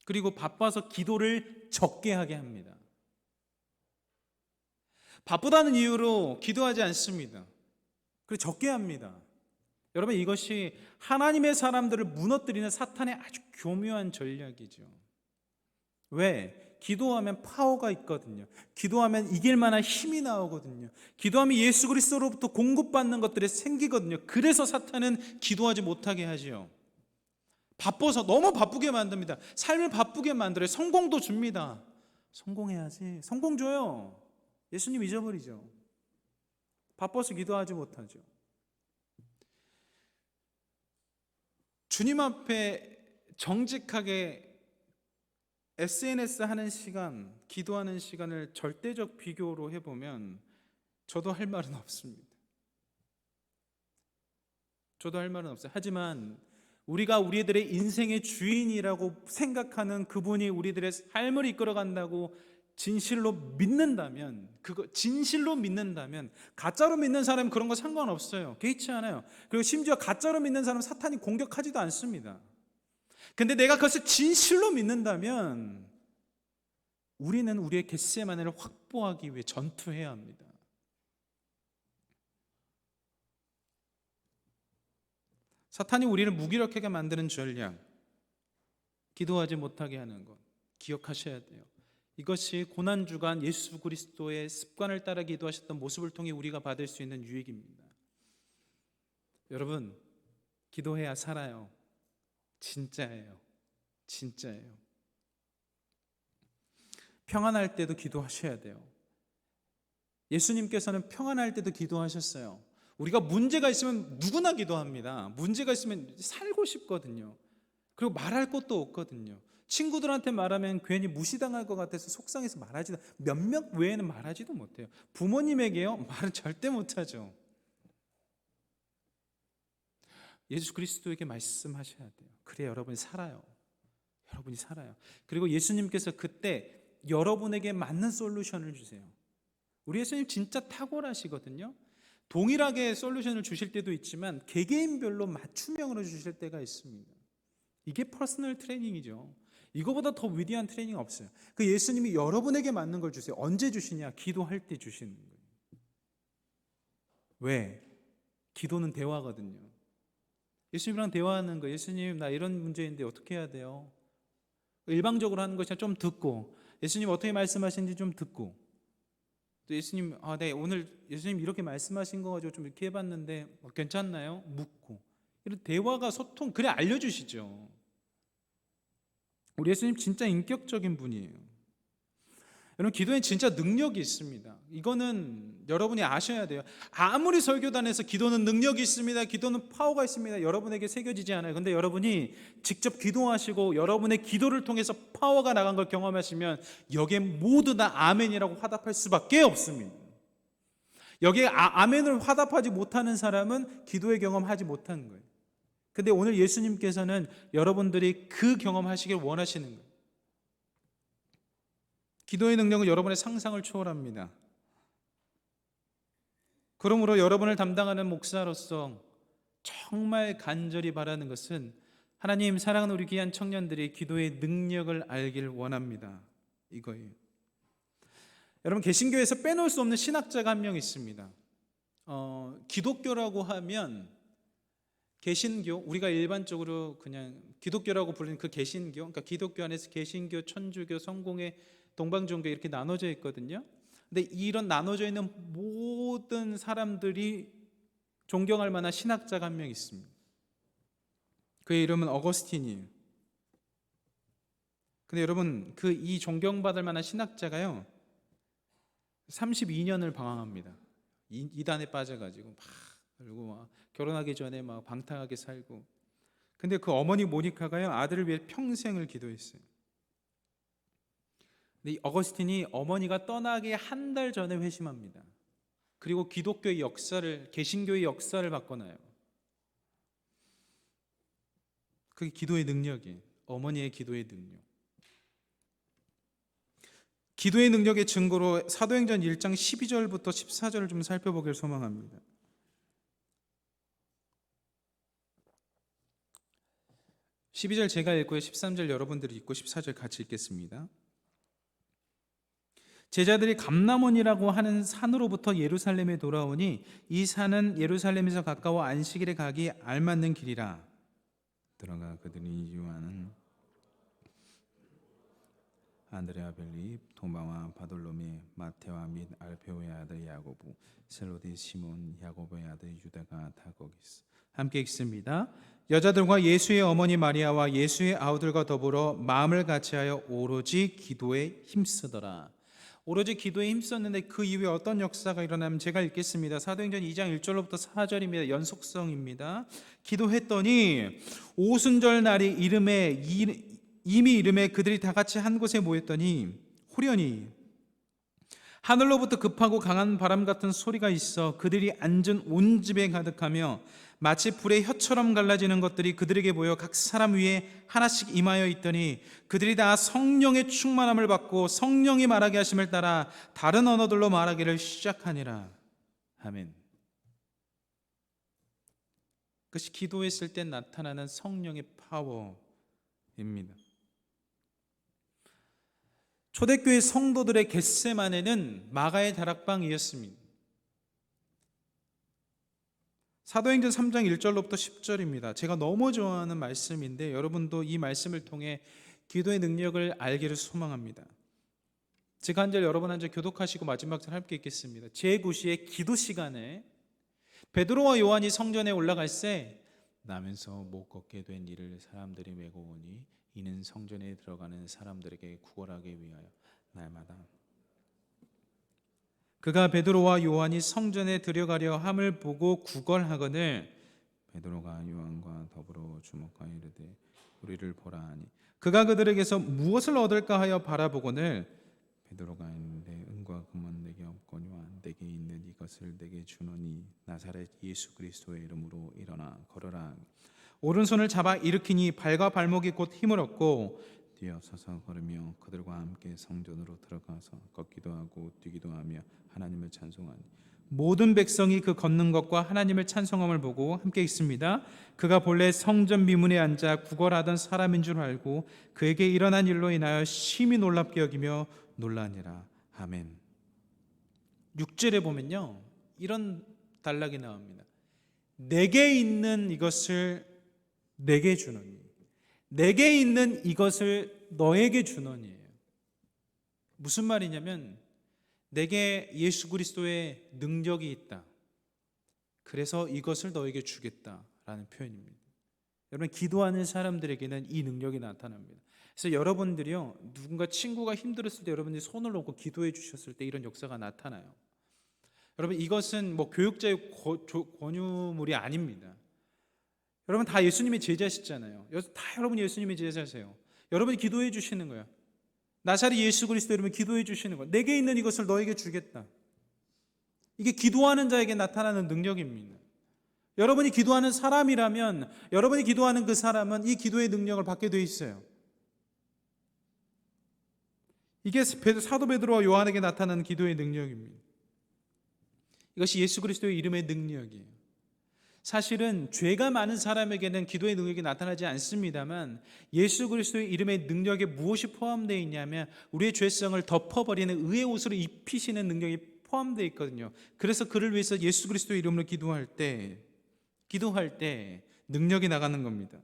그리고 바빠서 기도를 적게 하게 합니다. 바쁘다는 이유로 기도하지 않습니다. 그리고 적게 합니다. 여러분, 이것이 하나님의 사람들을 무너뜨리는 사탄의 아주 교묘한 전략이죠. 왜? 기도하면 파워가 있거든요. 기도하면 이길 만한 힘이 나오거든요. 기도하면 예수 그리스도로부터 공급받는 것들이 생기거든요. 그래서 사탄은 기도하지 못하게 하지요. 바빠서 너무 바쁘게 만듭니다. 삶을 바쁘게 만들어요. 성공도 줍니다. 성공해야지. 성공 줘요. 예수님 잊어버리죠. 바빠서 기도하지 못하죠. 주님 앞에 정직하게 SNS 하는 시간, 기도하는 시간을 절대적 비교로 해보면 저도 할 말은 없습니다. 저도 할 말은 없어요. 하지만 우리가 우리들의 인생의 주인이라고 생각하는 그분이 우리들의 삶을 이끌어간다고 진실로 믿는다면, 가짜로 믿는 사람은 그런 거 상관없어요. 개의치 않아요. 그리고 심지어 가짜로 믿는 사람은 사탄이 공격하지도 않습니다. 근데 내가 그것을 진실로 믿는다면 우리는 우리의 겟세마네를 확보하기 위해 전투해야 합니다. 사탄이 우리를 무기력하게 만드는 전략, 기도하지 못하게 하는 것 기억하셔야 돼요. 이것이 고난주간 예수 그리스도의 습관을 따라 기도하셨던 모습을 통해 우리가 받을 수 있는 유익입니다. 여러분, 기도해야 살아요. 진짜예요. 평안할 때도 기도하셔야 돼요. 예수님께서는 평안할 때도 기도하셨어요. 우리가 문제가 있으면 누구나 기도합니다. 문제가 있으면 살고 싶거든요. 그리고 말할 것도 없거든요. 친구들한테 말하면 괜히 무시당할 것 같아서 속상해서 말하지도, 몇몇 외에는 말하지도 못해요. 부모님에게요, 말은 절대 못하죠. 예수 그리스도에게 말씀하셔야 돼요. 그래야 여러분이 살아요. 그리고 예수님께서 그때 여러분에게 맞는 솔루션을 주세요. 우리 예수님 진짜 탁월하시거든요. 동일하게 솔루션을 주실 때도 있지만 개개인별로 맞춤형으로 주실 때가 있습니다. 이게 퍼스널 트레이닝이죠. 이거보다 더 위대한 트레이닝 없어요. 그 예수님이 여러분에게 맞는 걸 주세요. 언제 주시냐? 기도할 때 주시는 거예요. 왜? 기도는 대화거든요. 예수님이랑 대화하는 거예요. 예수님, 나 이런 문제인데 어떻게 해야 돼요? 일방적으로 하는 것이 좀 듣고, 예수님 어떻게 말씀하시는지 좀 듣고, 또 예수님, 네, 오늘 예수님 이렇게 말씀하신 거 가지고 좀 이렇게 해봤는데 괜찮나요? 묻고, 이런 대화가 소통, 그래 알려주시죠. 우리 예수님 진짜 인격적인 분이에요. 여러분, 기도에 진짜 능력이 있습니다. 이거는 여러분이 아셔야 돼요. 아무리 설교단에서 기도는 능력이 있습니다, 기도는 파워가 있습니다, 여러분에게 새겨지지 않아요. 근데 여러분이 직접 기도하시고 여러분의 기도를 통해서 파워가 나간 걸 경험하시면 여기에 모두 다 아멘이라고 화답할 수밖에 없습니다. 여기에 아멘을 화답하지 못하는 사람은 기도의 경험하지 못하는 거예요. 근데 오늘 예수님께서는 여러분들이 그 경험하시길 원하시는 거예요. 기도의 능력은 여러분의 상상을 초월합니다. 그러므로 여러분을 담당하는 목사로서 정말 간절히 바라는 것은 하나님, 사랑하는 우리 귀한 청년들이 기도의 능력을 알길 원합니다. 이거예요. 여러분, 개신교에서 빼놓을 수 없는 신학자가 한 명 있습니다. 기독교라고 하면 개신교, 우리가 일반적으로 그냥 기독교라고 부르는 그 개신교, 그러니까 기독교 안에서 개신교, 천주교, 성공회, 동방종교 이렇게 나눠져 있거든요. 근데 이런 나눠져 있는 모든 사람들이 존경할 만한 신학자가 한 명 있습니다. 그의 이름은 어거스틴이에요. 근데 여러분, 그 이 존경받을 만한 신학자가요 32년을 방황합니다. 이단에 빠져가지고 막, 그리고 막 결혼하기 전에 막 방탕하게 살고. 근데 그 어머니 모니카가요 아들을 위해 평생을 기도했어요. 근데 이 어거스틴이 어머니가 떠나기 한 달 전에 회심합니다. 그리고 기독교의 역사를, 개신교의 역사를 바꿔놔요. 그게 기도의 능력이에요. 어머니의 기도의 능력. 기도의 능력의 증거로 사도행전 1장 12절부터 14절을 좀 살펴보길 소망합니다. 12절 제가 읽고요, 13절 여러분들이 읽고 14절 같이 읽겠습니다. 제자들이 감람원이라고 하는 산으로부터 예루살렘에 돌아오니 이 산은 예루살렘에서 가까워 안식일에 가기 알맞는 길이라. 들어가 그들이 요한은 안드레아 벨립, 도마와 바돌로메, 마테와 및 알페오의 아들 야고보, 셀로데 시몬, 야고보의 아들 유다가 다 거기 있어. 함께 읽습니다. 여자들과 예수의 어머니 마리아와 예수의 아우들과 더불어 마음을 같이하여 오로지 기도에 힘쓰더라. 오로지 기도에 힘썼는데 그 이후에 어떤 역사가 일어나면 제가 읽겠습니다. 사도행전 2장 1절로부터 4절입니다. 연속성입니다. 기도했더니 오순절 날이 이미 이름에 그들이 다 같이 한 곳에 모였더니 후련히 하늘로부터 급하고 강한 바람 같은 소리가 있어 그들이 앉은 온 집에 가득하며 마치 불의 혀처럼 갈라지는 것들이 그들에게 보여 각 사람 위에 하나씩 임하여 있더니 그들이 다 성령의 충만함을 받고 성령이 말하게 하심을 따라 다른 언어들로 말하기를 시작하니라. 아멘. 그것이 기도했을 때 나타나는 성령의 파워입니다. 초대교회 성도들의 겟세마네는 마가의 다락방이었습니다. 사도행전 3장 1절로부터 10절입니다. 제가 너무 좋아하는 말씀인데 여러분도 이 말씀을 통해 기도의 능력을 알기를 소망합니다. 제가 한 절 여러분 한 절 교독하시고 마지막 절 함께 읽겠습니다. 제9시의 기도 시간에 베드로와 요한이 성전에 올라갈새 나면서 못 걷게 된 이를 사람들이 메고 오니 이는 성전에 들어가는 사람들에게 구걸하기 위하여 날마다 그가 베드로와 요한이 성전에 들어가려 함을 보고 구걸하거늘 베드로가 요한과 더불어 주목하여 이르되 우리를 보라 하니 그가 그들에게서 무엇을 얻을까 하여 바라보거늘 베드로가 있는데 은과 금은 내게 없거니와 내게 있는 이것을 내게 주노니 나사렛 예수 그리스도의 이름으로 일어나 걸어라. 오른손을 잡아 일으키니 발과 발목이 곧 힘을 얻고 뛰어서서 걸으며 그들과 함께 성전으로 들어가서 걷기도 하고 뛰기도 하며 하나님을 찬송하니 모든 백성이 그 걷는 것과 하나님을 찬송함을 보고 함께 읽습니다. 그가 본래 성전 미문에 앉아 구걸하던 사람인 줄 알고 그에게 일어난 일로 인하여 심히 놀랍게 여기며 놀라니라. 아멘. 6절에 보면요, 이런 단락이 나옵니다. 내게 있는 이것을 내게 주노니, 내게 있는 이것을 너에게 주노니. 무슨 말이냐면 내게 예수 그리스도의 능력이 있다, 그래서 이것을 너에게 주겠다라는 표현입니다. 여러분, 기도하는 사람들에게는 이 능력이 나타납니다. 그래서 여러분들이요, 누군가 친구가 힘들었을 때 여러분들이 손을 놓고 기도해 주셨을 때 이런 역사가 나타나요. 여러분, 이것은 뭐 교육자의 권유물이 아닙니다. 여러분 다 예수님의 제자시잖아요. 다 여러분이 예수님의 제자세요. 여러분이 기도해 주시는 거예요. 나사렛 예수 그리스도 여러분 기도해 주시는 거예요. 내게 있는 이것을 너에게 주겠다. 이게 기도하는 자에게 나타나는 능력입니다. 여러분이 기도하는 사람이라면 여러분이 기도하는 그 사람은 이 기도의 능력을 받게 돼 있어요. 이게 사도 베드로와 요한에게 나타나는 기도의 능력입니다. 이것이 예수 그리스도의 이름의 능력이에요. 사실은 죄가 많은 사람에게는 기도의 능력이 나타나지 않습니다만 예수 그리스도의 이름의 능력에 무엇이 포함되어 있냐면 우리의 죄성을 덮어버리는 의의 옷으로 입히시는 능력이 포함되어 있거든요. 그래서 그를 위해서 예수 그리스도의 이름으로 기도할 때 능력이 나가는 겁니다.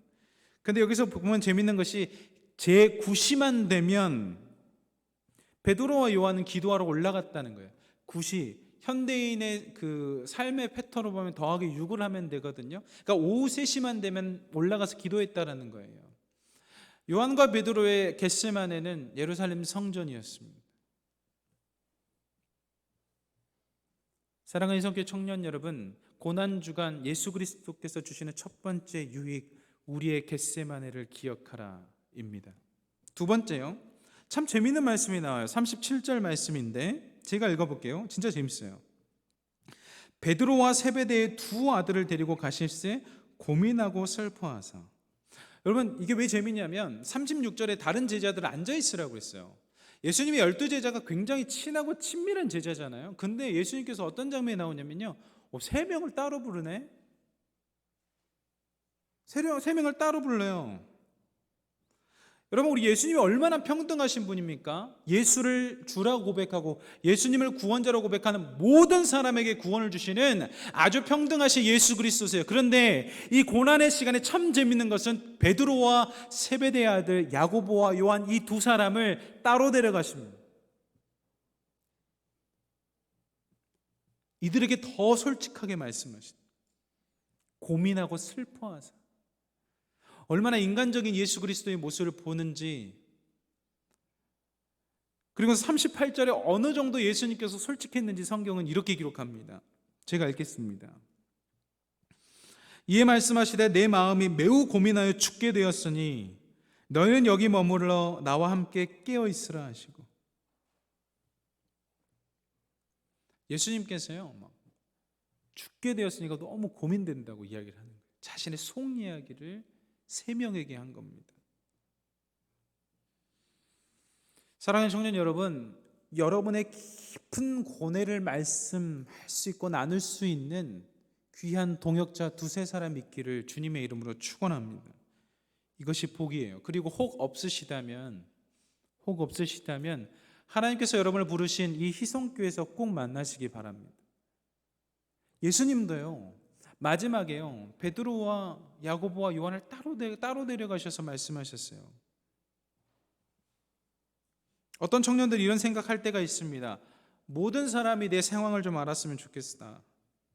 그런데 여기서 보면 재밌는 것이 제9시만 되면 베드로와 요한은 기도하러 올라갔다는 거예요. 9시, 현대인의 그 삶의 패턴으로 보면 더하기 6을 하면 되거든요. 그러니까 오후 3시만 되면 올라가서 기도했다라는 거예요. 요한과 베드로의 겟세마네는 예루살렘 성전이었습니다. 사랑하는 성교 청년 여러분, 고난주간 예수 그리스도께서 주시는 첫 번째 유익, 우리의 겟세마네를 기억하라입니다. 두 번째요, 참 재미있는 말씀이 나와요. 37절 말씀인데 제가 읽어볼게요. 진짜 재밌어요. 베드로와 세베대의 두 아들을 데리고 가실새 고민하고 슬퍼하사. 여러분, 이게 왜 재미냐면 36절에 다른 제자들 앉아있으라고 했어요. 예수님의 12제자가 굉장히 친하고 친밀한 제자잖아요. 근데 예수님께서 어떤 장면이 나오냐면요, 3명을 따로 부르네. 3명을 따로 불러요. 여러분, 우리 예수님이 얼마나 평등하신 분입니까? 예수를 주라고 고백하고 예수님을 구원자로 고백하는 모든 사람에게 구원을 주시는 아주 평등하신 예수 그리스도세요. 그런데 이 고난의 시간에 참 재밌는 것은 베드로와 세베대의 아들 야고보와 요한 이 두 사람을 따로 데려가십니다. 이들에게 더 솔직하게 말씀하십니다. 고민하고 슬퍼하사. 얼마나 인간적인 예수 그리스도의 모습을 보는지, 그리고 38절에 어느 정도 예수님께서 솔직했는지 성경은 이렇게 기록합니다. 제가 읽겠습니다. 이에 말씀하시되 내 마음이 매우 고민하여 죽게 되었으니 너희는 여기 머물러 나와 함께 깨어 있으라 하시고. 예수님께서요, 죽게 되었으니까 너무 고민된다고 이야기를 하는 거예요. 자신의 속 이야기를 3명에게 한 겁니다. 사랑하는 청년 여러분, 여러분의 깊은 고뇌를 말씀할 수 있고 나눌 수 있는 귀한 동역자 2-3사람 있기를 주님의 이름으로 축원합니다. 이것이 복이에요. 그리고 혹 없으시다면 하나님께서 여러분을 부르신 이 희성교회에서 꼭 만나시기 바랍니다. 예수님도요, 마지막에요, 베드로와 야고보와 요한을 따로 데려가셔서 말씀하셨어요. 어떤 청년들이 이런 생각할 때가 있습니다. 모든 사람이 내 상황을 좀 알았으면 좋겠다.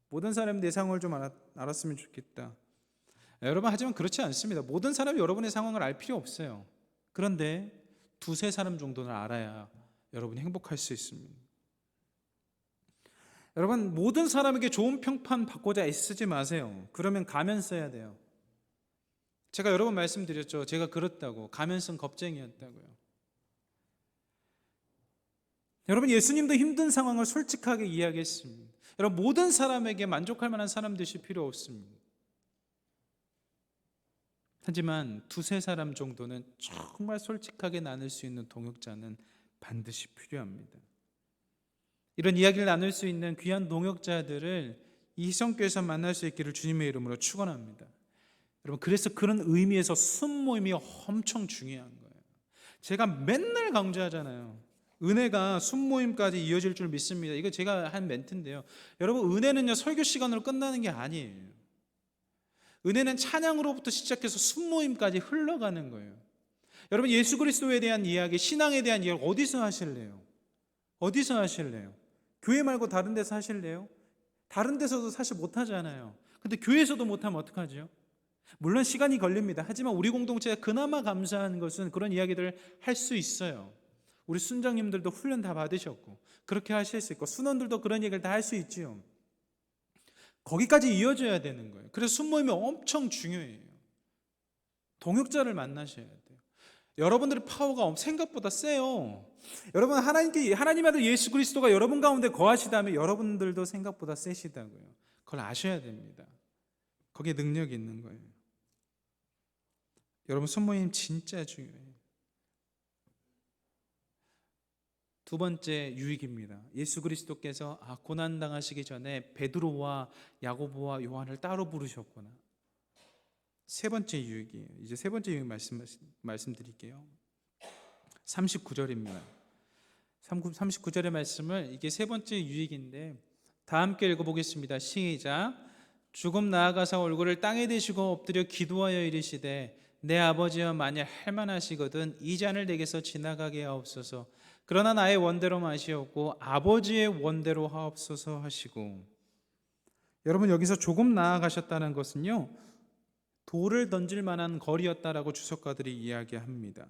모든 사람이 내 상황을 좀 알았으면 좋겠다. 여러분, 하지만 그렇지 않습니다. 모든 사람이 여러분의 상황을 알 필요 없어요. 그런데 2-3사람 정도는 알아야 여러분이 행복할 수 있습니다. 여러분, 모든 사람에게 좋은 평판 받고자 애쓰지 마세요. 그러면 가면 써야 돼요. 제가 여러 번 말씀드렸죠. 제가 그렇다고, 가면 쓴 겁쟁이였다고요. 여러분, 예수님도 힘든 상황을 솔직하게 이야기했습니다. 여러분, 모든 사람에게 만족할 만한 사람 되실 필요 없습니다. 하지만 2-3사람 정도는 정말 솔직하게 나눌 수 있는 동역자는 반드시 필요합니다. 이런 이야기를 나눌 수 있는 귀한 동역자들을 이 희성교회에서 만날 수 있기를 주님의 이름으로 축원합니다. 여러분, 그래서 그런 의미에서 순모임이 엄청 중요한 거예요. 제가 맨날 강조하잖아요. 은혜가 순모임까지 이어질 줄 믿습니다. 이거 제가 한 멘트인데요. 여러분, 은혜는요 설교 시간으로 끝나는 게 아니에요. 은혜는 찬양으로부터 시작해서 순모임까지 흘러가는 거예요. 여러분, 예수 그리스도에 대한 이야기, 신앙에 대한 이야기 어디서 하실래요? 어디서 하실래요? 교회 말고 다른 데서 하실래요? 다른 데서도 사실 못하잖아요. 근데 교회에서도 못하면 어떡하죠? 물론 시간이 걸립니다. 하지만 우리 공동체가 그나마 감사한 것은 그런 이야기들을 할 수 있어요. 우리 순장님들도 훈련 다 받으셨고 그렇게 하실 수 있고 순원들도 그런 얘기를 다 할 수 있지요. 거기까지 이어져야 되는 거예요. 그래서 순모임이 엄청 중요해요. 동역자를 만나셔야 돼요. 여러분들의 파워가 생각보다 세요. 여러분, 하나님 아들 예수 그리스도가 여러분 가운데 거하시다면 여러분들도 생각보다 세시다고요. 그걸 아셔야 됩니다. 거기에 능력이 있는 거예요. 여러분, 순모임 진짜 중요해요. 두 번째 유익입니다. 예수 그리스도께서 고난 당하시기 전에 베드로와 야고보와 요한을 따로 부르셨구나. 세 번째 유익이에요. 이제 세 번째 유익 말씀드릴게요. 39절입니다. 39절의 말씀을, 이게 세 번째 유익인데 다 함께 읽어보겠습니다. 시작. 조금 나아가서 얼굴을 땅에 대시고 엎드려 기도하여 이르시되 내 아버지여 만일 할만하시거든 이 잔을 내게서 지나가게 하옵소서. 그러나 나의 원대로 마시옵고 아버지의 원대로 하옵소서 하시고. 여러분, 여기서 조금 나아가셨다는 것은요 돌을 던질 만한 거리였다라고 주석가들이 이야기합니다.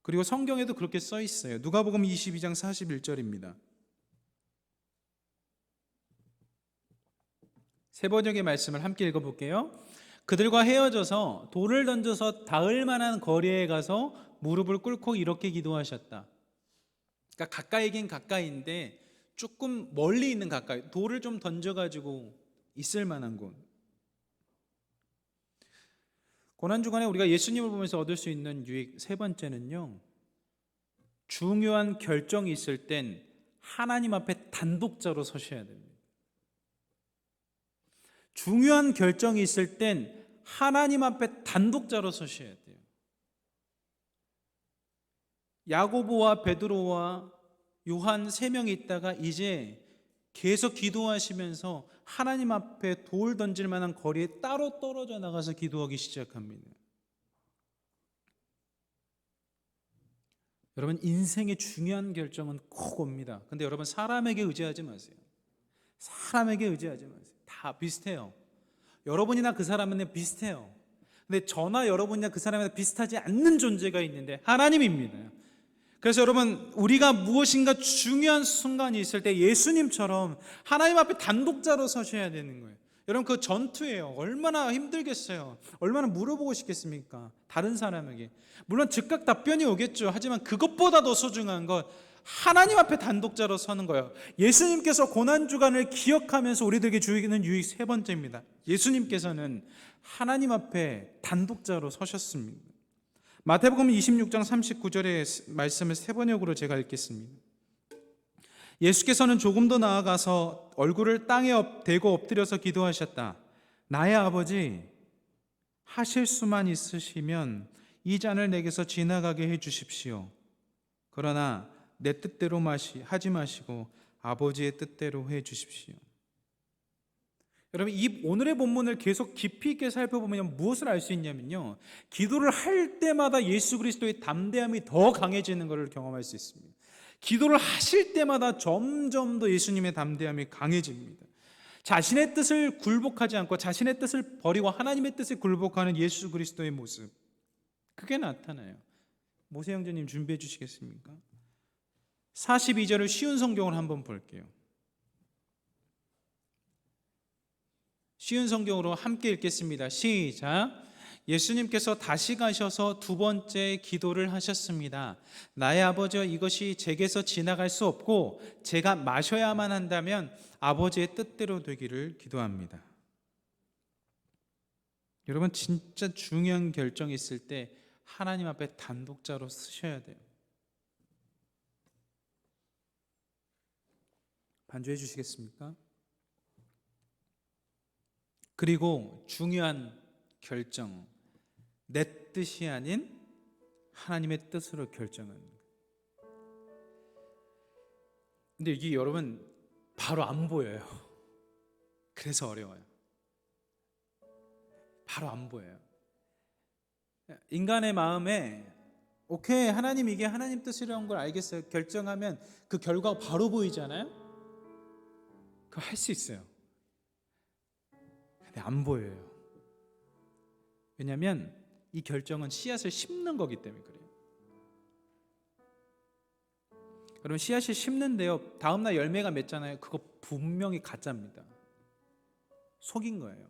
그리고 성경에도 그렇게 써 있어요. 누가복음 22장 41절입니다. 세 번역의 말씀을 함께 읽어볼게요. 그들과 헤어져서 돌을 던져서 닿을 만한 거리에 가서 무릎을 꿇고 이렇게 기도하셨다. 그러니까 가까이긴 가까이인데 조금 멀리 있는 가까이, 돌을 좀 던져가지고 있을 만한 곳. 고난주간에 우리가 예수님을 보면서 얻을 수 있는 유익 세 번째는요, 중요한 결정이 있을 땐 하나님 앞에 단독자로 서셔야 됩니다. 중요한 결정이 있을 땐 하나님 앞에 단독자로 서셔야 돼요. 야고보와 베드로와 요한 세 명이 있다가 이제 계속 기도하시면서 하나님 앞에 돌 던질 만한 거리에 따로 떨어져 나가서 기도하기 시작합니다. 여러분, 인생의 중요한 결정은 꼭 옵니다. 근데 여러분, 사람에게 의지하지 마세요. 사람에게 의지하지 마세요. 다 비슷해요. 여러분이나 그 사람은 비슷해요. 근데 저나 여러분이나 그 사람이나 비슷하지 않는 존재가 있는데 하나님입니다. 그래서 여러분, 우리가 무엇인가 중요한 순간이 있을 때 예수님처럼 하나님 앞에 단독자로 서셔야 되는 거예요. 여러분, 그 전투예요. 얼마나 힘들겠어요. 얼마나 물어보고 싶겠습니까? 다른 사람에게. 물론 즉각 답변이 오겠죠. 하지만 그것보다 더 소중한 건 하나님 앞에 단독자로 서는 거예요. 예수님께서 고난주간을 기억하면서 우리들에게 주시는 유익 세 번째입니다. 예수님께서는 하나님 앞에 단독자로 서셨습니다. 마태복음 26장 39절의 말씀을 세 번역으로 제가 읽겠습니다. 예수께서는 조금 더 나아가서 얼굴을 땅에 대고 엎드려서 기도하셨다. 나의 아버지, 하실 수만 있으시면 이 잔을 내게서 지나가게 해 주십시오. 그러나 내 뜻대로 하지 마시고 아버지의 뜻대로 해 주십시오. 여러분, 이 오늘의 본문을 계속 깊이 있게 살펴보면 무엇을 알 수 있냐면요, 기도를 할 때마다 예수 그리스도의 담대함이 더 강해지는 것을 경험할 수 있습니다. 기도를 하실 때마다 점점 더 예수님의 담대함이 강해집니다. 자신의 뜻을 굴복하지 않고 자신의 뜻을 버리고 하나님의 뜻에 굴복하는 예수 그리스도의 모습, 그게 나타나요. 모세 형제님 준비해 주시겠습니까? 42절을 쉬운 성경을 한번 볼게요. 쉬운 성경으로 함께 읽겠습니다. 시작. 예수님께서 다시 가셔서 두 번째 기도를 하셨습니다. 나의 아버지여, 이것이 제게서 지나갈 수 없고 제가 마셔야만 한다면 아버지의 뜻대로 되기를 기도합니다. 여러분, 진짜 중요한 결정이 있을 때 하나님 앞에 단독자로 서셔야 돼요. 반주해 주시겠습니까? 그리고 중요한 결정, 내 뜻이 아닌 하나님의 뜻으로 결정하는 거예요. 근데 이게 여러분 바로 안 보여요. 그래서 어려워요. 바로 안 보여요. 인간의 마음에 오케이, 하나님 이게 하나님 뜻이라는 걸 알겠어요. 결정하면 그 결과가 바로 보이잖아요. 그거 할 수 있어요. 근데 안 보여요. 왜냐하면 이 결정은 씨앗을 심는 거기 때문에 그래요. 여러분 씨앗을 심는데요, 다음날 열매가 맺잖아요. 그거 분명히 가짜입니다. 속인 거예요.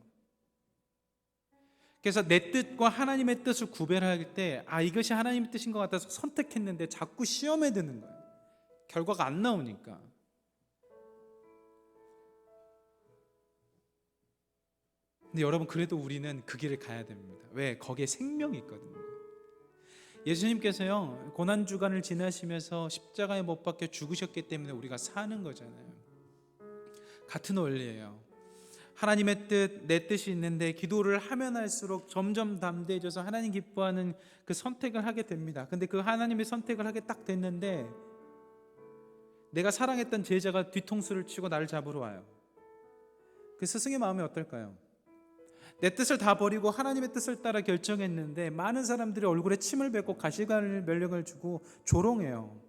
그래서 내 뜻과 하나님의 뜻을 구별할 때 이것이 하나님의 뜻인 것 같아서 선택했는데 자꾸 시험에 드는 거예요. 결과가 안 나오니까. 근데 여러분 그래도 우리는 그 길을 가야 됩니다. 왜? 거기에 생명이 있거든요. 예수님께서요 고난주간을 지나시면서 십자가에 못 박혀 죽으셨기 때문에 우리가 사는 거잖아요. 같은 원리예요. 하나님의 뜻, 내 뜻이 있는데 기도를 하면 할수록 점점 담대해져서 하나님 기뻐하는 그 선택을 하게 됩니다. 근데 그 하나님의 선택을 하게 딱 됐는데 내가 사랑했던 제자가 뒤통수를 치고 나를 잡으러 와요. 그 스승의 마음이 어떨까요? 내 뜻을 다 버리고 하나님의 뜻을 따라 결정했는데 많은 사람들이 얼굴에 침을 뱉고 가시면력을 주고 조롱해요.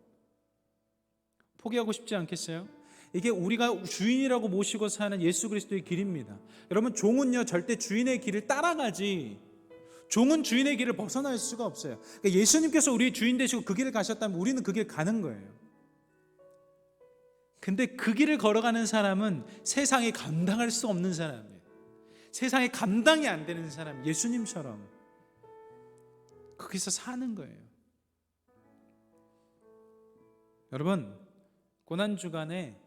포기하고 싶지 않겠어요? 이게 우리가 주인이라고 모시고 사는 예수 그리스도의 길입니다. 여러분 종은요 절대 주인의 길을 따라가지 종은 주인의 길을 벗어날 수가 없어요. 그러니까 예수님께서 우리의 주인 되시고 그 길을 가셨다면 우리는 그 길 가는 거예요. 근데 그 길을 걸어가는 사람은 세상에 감당할 수 없는 사람이에요. 세상에 감당이 안 되는 사람, 예수님처럼 거기서 사는 거예요. 여러분 고난주간에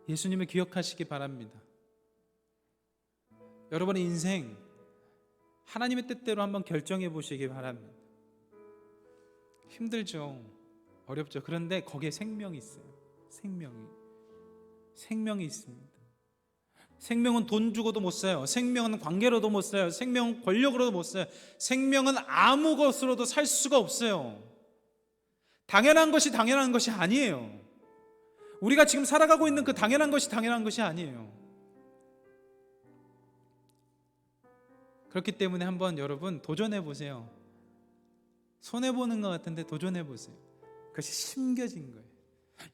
예수님을 기억하시기 바랍니다. 여러분의 인생 하나님의 뜻대로 한번 결정해 보시기 바랍니다. 힘들죠. 어렵죠. 그런데 거기에 생명이 있어요. 생명이 있습니다. 생명은 돈 주고도 못 사요. 생명은 관계로도 못 사요. 생명은 권력으로도 못 사요. 생명은 아무 것으로도 살 수가 없어요. 당연한 것이 당연한 것이 아니에요. 우리가 지금 살아가고 있는 그 당연한 것이 당연한 것이 아니에요. 그렇기 때문에 한번 여러분 도전해 보세요. 손해보는 것 같은데 도전해 보세요. 그것이 심겨진 거예요.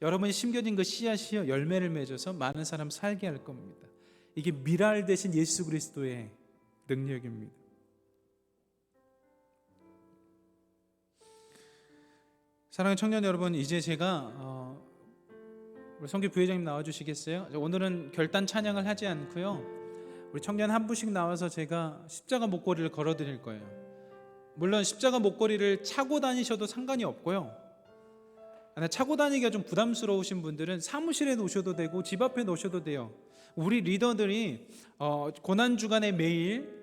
여러분이 심겨진 그 씨앗이요 열매를 맺어서 많은 사람 살게 할 겁니다. 이게 미랄 대신 예수 그리스도의 능력입니다. 사랑하는 청년 여러분, 이제 제가 우리 성교 부회장님 나와주시겠어요? 오늘은 결단 찬양을 하지 않고요, 우리 청년 한 분씩 나와서 제가 십자가 목걸이를 걸어드릴 거예요. 물론 십자가 목걸이를 차고 다니셔도 상관이 없고요, 차고 다니기가 좀 부담스러우신 분들은 사무실에 놓으셔도 되고 집 앞에 놓으셔도 돼요. 우리 리더들이 고난주간에 매일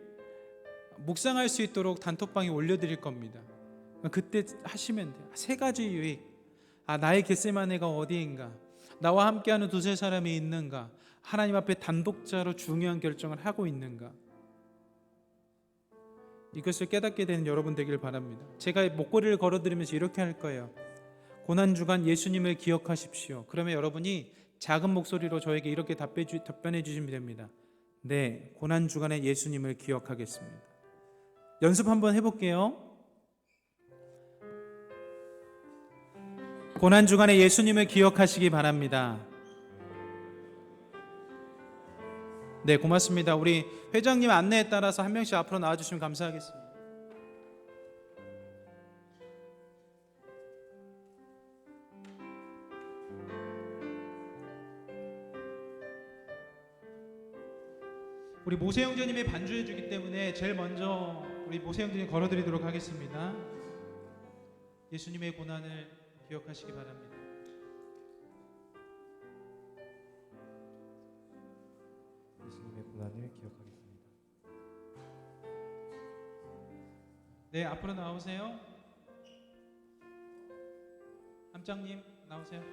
묵상할 수 있도록 단톡방에 올려드릴 겁니다. 그때 하시면 돼요. 세 가지 유익. 나의 겟세마네가 어디인가, 나와 함께하는 두세 사람이 있는가, 하나님 앞에 단독자로 중요한 결정을 하고 있는가, 이것을 깨닫게 되는 여러분 되길 바랍니다. 제가 목걸이를 걸어드리면서 이렇게 할 거예요. 고난주간 예수님을 기억하십시오. 그러면 여러분이 작은 목소리로 저에게 이렇게 답변해 주시면 됩니다. 네, 고난주간에 예수님을 기억하겠습니다. 연습 한번 해볼게요. 고난주간에 예수님을 기억하시기 바랍니다. 네, 고맙습니다. 우리 회장님 안내에 따라서 한 명씩 앞으로 나와주시면 감사하겠습니다. 우리 모세 형제님이 반주해 주기 때문에 제일 먼저 우리 모세 형제님 걸어드리도록 하겠습니다. 예수님의 고난을 기억하시기 바랍니다. 예수님의 고난을 기억하겠습니다. 네, 앞으로 나오세요. 함장님 나오세요.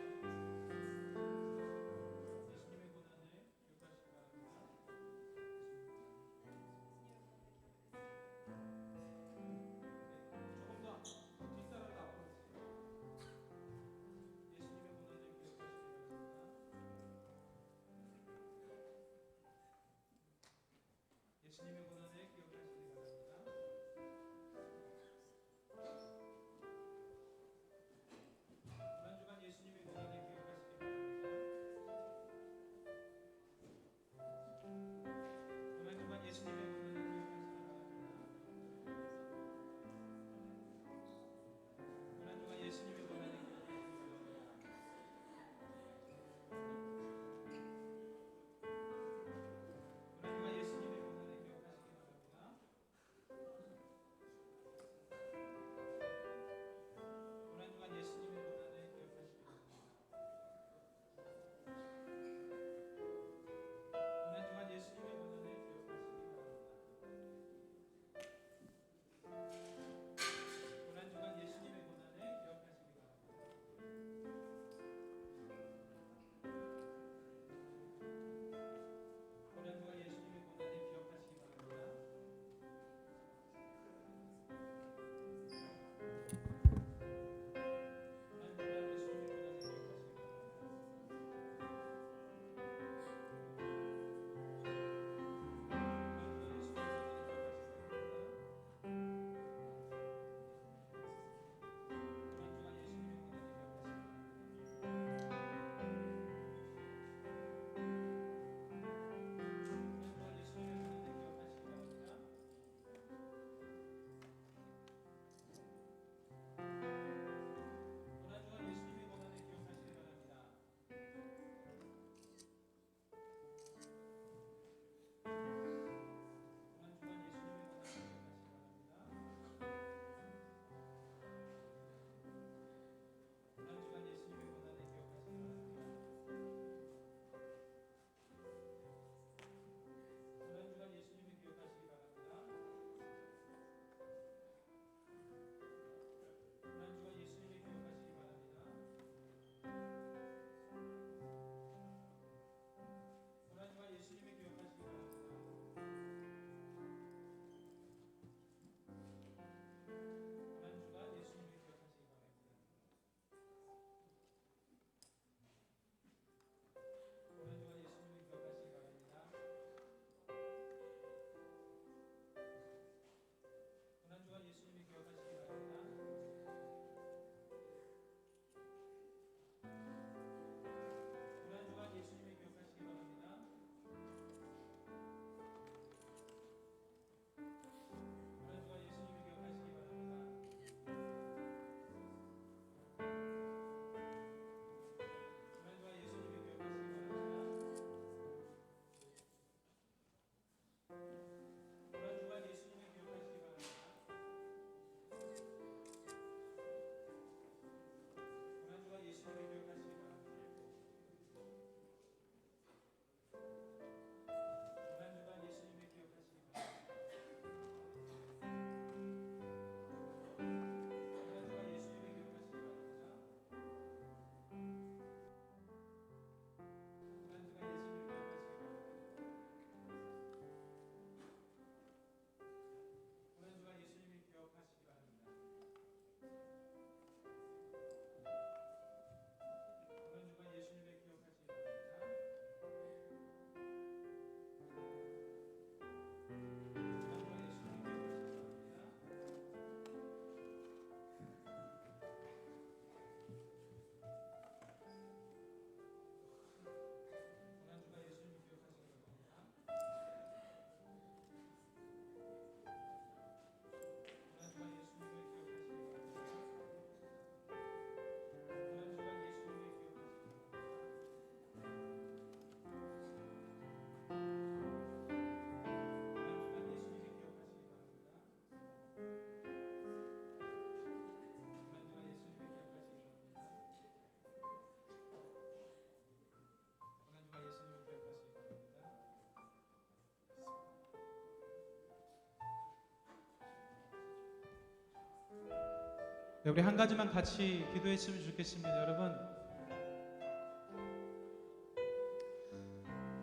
네, 우리 한 가지만 같이 기도했으면 좋겠습니다. 여러분,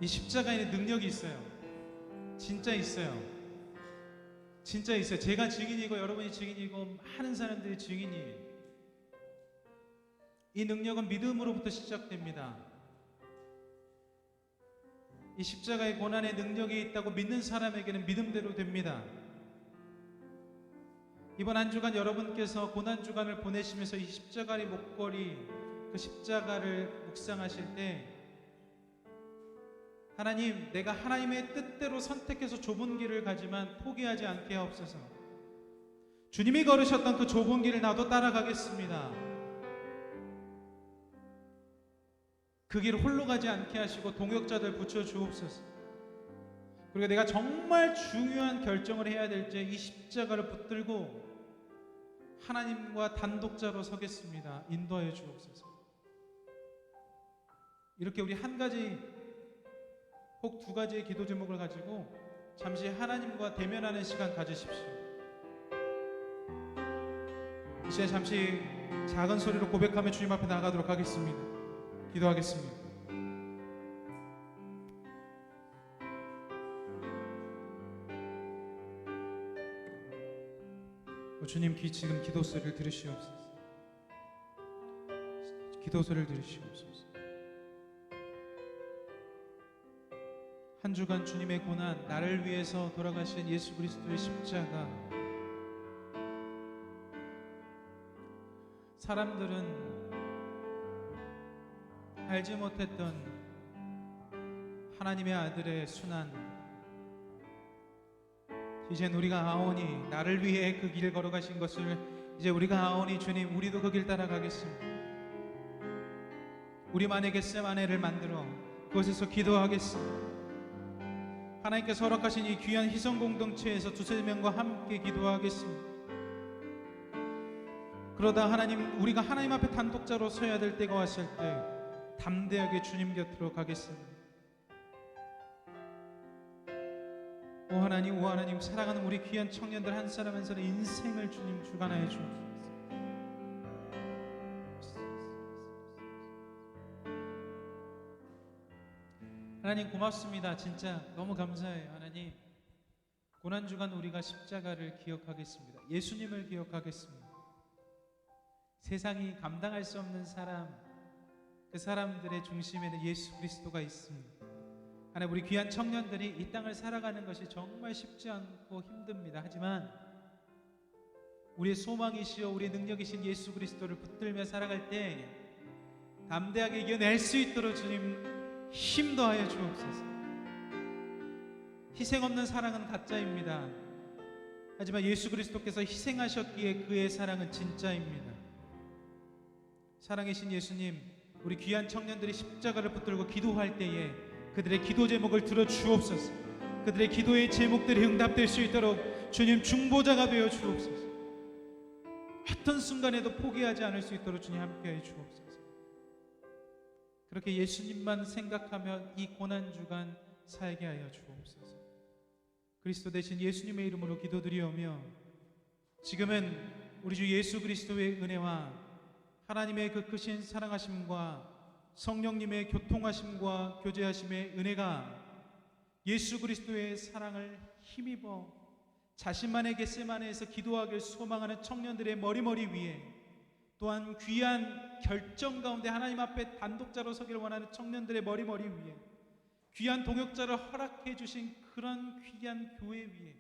이 십자가에는 능력이 있어요. 진짜 있어요. 진짜 있어요. 제가 증인이고 여러분이 증인이고 많은 사람들이 증인이에요. 이 능력은 믿음으로부터 시작됩니다. 이 십자가의 고난의 능력이 있다고 믿는 사람에게는 믿음대로 됩니다. 이번 한 주간 여러분께서 고난 주간을 보내시면서 이 십자가의 목걸이, 그 십자가를 묵상하실 때 하나님, 내가 하나님의 뜻대로 선택해서 좁은 길을 가지만 포기하지 않게 하옵소서. 주님이 걸으셨던 그 좁은 길을 나도 따라가겠습니다. 그 길을 홀로 가지 않게 하시고 동역자들 붙여 주옵소서. 그리고 내가 정말 중요한 결정을 해야 될 때 이 십자가를 붙들고 하나님과 단독자로 서겠습니다. 인도하여 주옵소서. 이렇게 우리 한 가지 혹 두 가지의 기도 제목을 가지고 잠시 하나님과 대면하는 시간 가지십시오. 이제 잠시 작은 소리로 고백하며 주님 앞에 나가도록 하겠습니다. 기도하겠습니다. 주님, 지금 기도 소리를 들으시옵소서. 기도 소리를 들으시옵소서. 한 주간 주님의 고난, 나를 위해서 돌아가신 예수 그리스도의 십자가, 사람들은 알지 못했던 하나님의 아들의 순환, 이젠 우리가 아오니, 나를 위해 그 길을 걸어가신 것을 이제 우리가 아오니 주님, 우리도 그 길 따라가겠습니다. 우리만의 겟세마네를 만들어 그곳에서 기도하겠습니다. 하나님께서 허락하신 이 귀한 희성 공동체에서 두세 명과 함께 기도하겠습니다. 그러다 하나님, 우리가 하나님 앞에 단독자로 서야 될 때가 왔을 때 담대하게 주님 곁으로 가겠습니다. 오 하나님, 사랑하는 우리 귀한 청년들 한 사람 한 사람의 인생을 주님 주관하여 주옵소서. 하나님 고맙습니다. 진짜 너무 감사해요. 하나님, 고난주간 우리가 십자가를 기억하겠습니다. 예수님을 기억하겠습니다. 세상이 감당할 수 없는 사람, 그 사람들의 중심에는 예수 그리스도가 있습니다. 하나님, 우리 귀한 청년들이 이 땅을 살아가는 것이 정말 쉽지 않고 힘듭니다. 하지만 우리의 소망이시여 우리의 능력이신 예수 그리스도를 붙들며 살아갈 때 담대하게 이겨낼 수 있도록 주님 힘 더하여 주옵소서. 희생 없는 사랑은 가짜입니다. 하지만 예수 그리스도께서 희생하셨기에 그의 사랑은 진짜입니다. 사랑이신 예수님, 우리 귀한 청년들이 십자가를 붙들고 기도할 때에 그들의 기도 제목을 들어 주옵소서. 그들의 기도의 제목들이 응답될 수 있도록 주님 중보자가 되어 주옵소서. 어떤 순간에도 포기하지 않을 수 있도록 주님 함께해 주옵소서. 그렇게 예수님만 생각하며 이 고난주간 살게 하여 주옵소서. 그리스도 대신 예수님의 이름으로 기도드리오며, 지금은 우리 주 예수 그리스도의 은혜와 하나님의 그 크신 사랑하심과 성령님의 교통하심과 교제하심의 은혜가 예수 그리스도의 사랑을 힘입어 자신만의 겟세마네에서 기도하길 소망하는 청년들의 머리 위에, 또한 귀한 결정 가운데 하나님 앞에 단독자로 서기를 원하는 청년들의 머리 위에, 귀한 동역자를 허락해 주신 그런 귀한 교회 위에,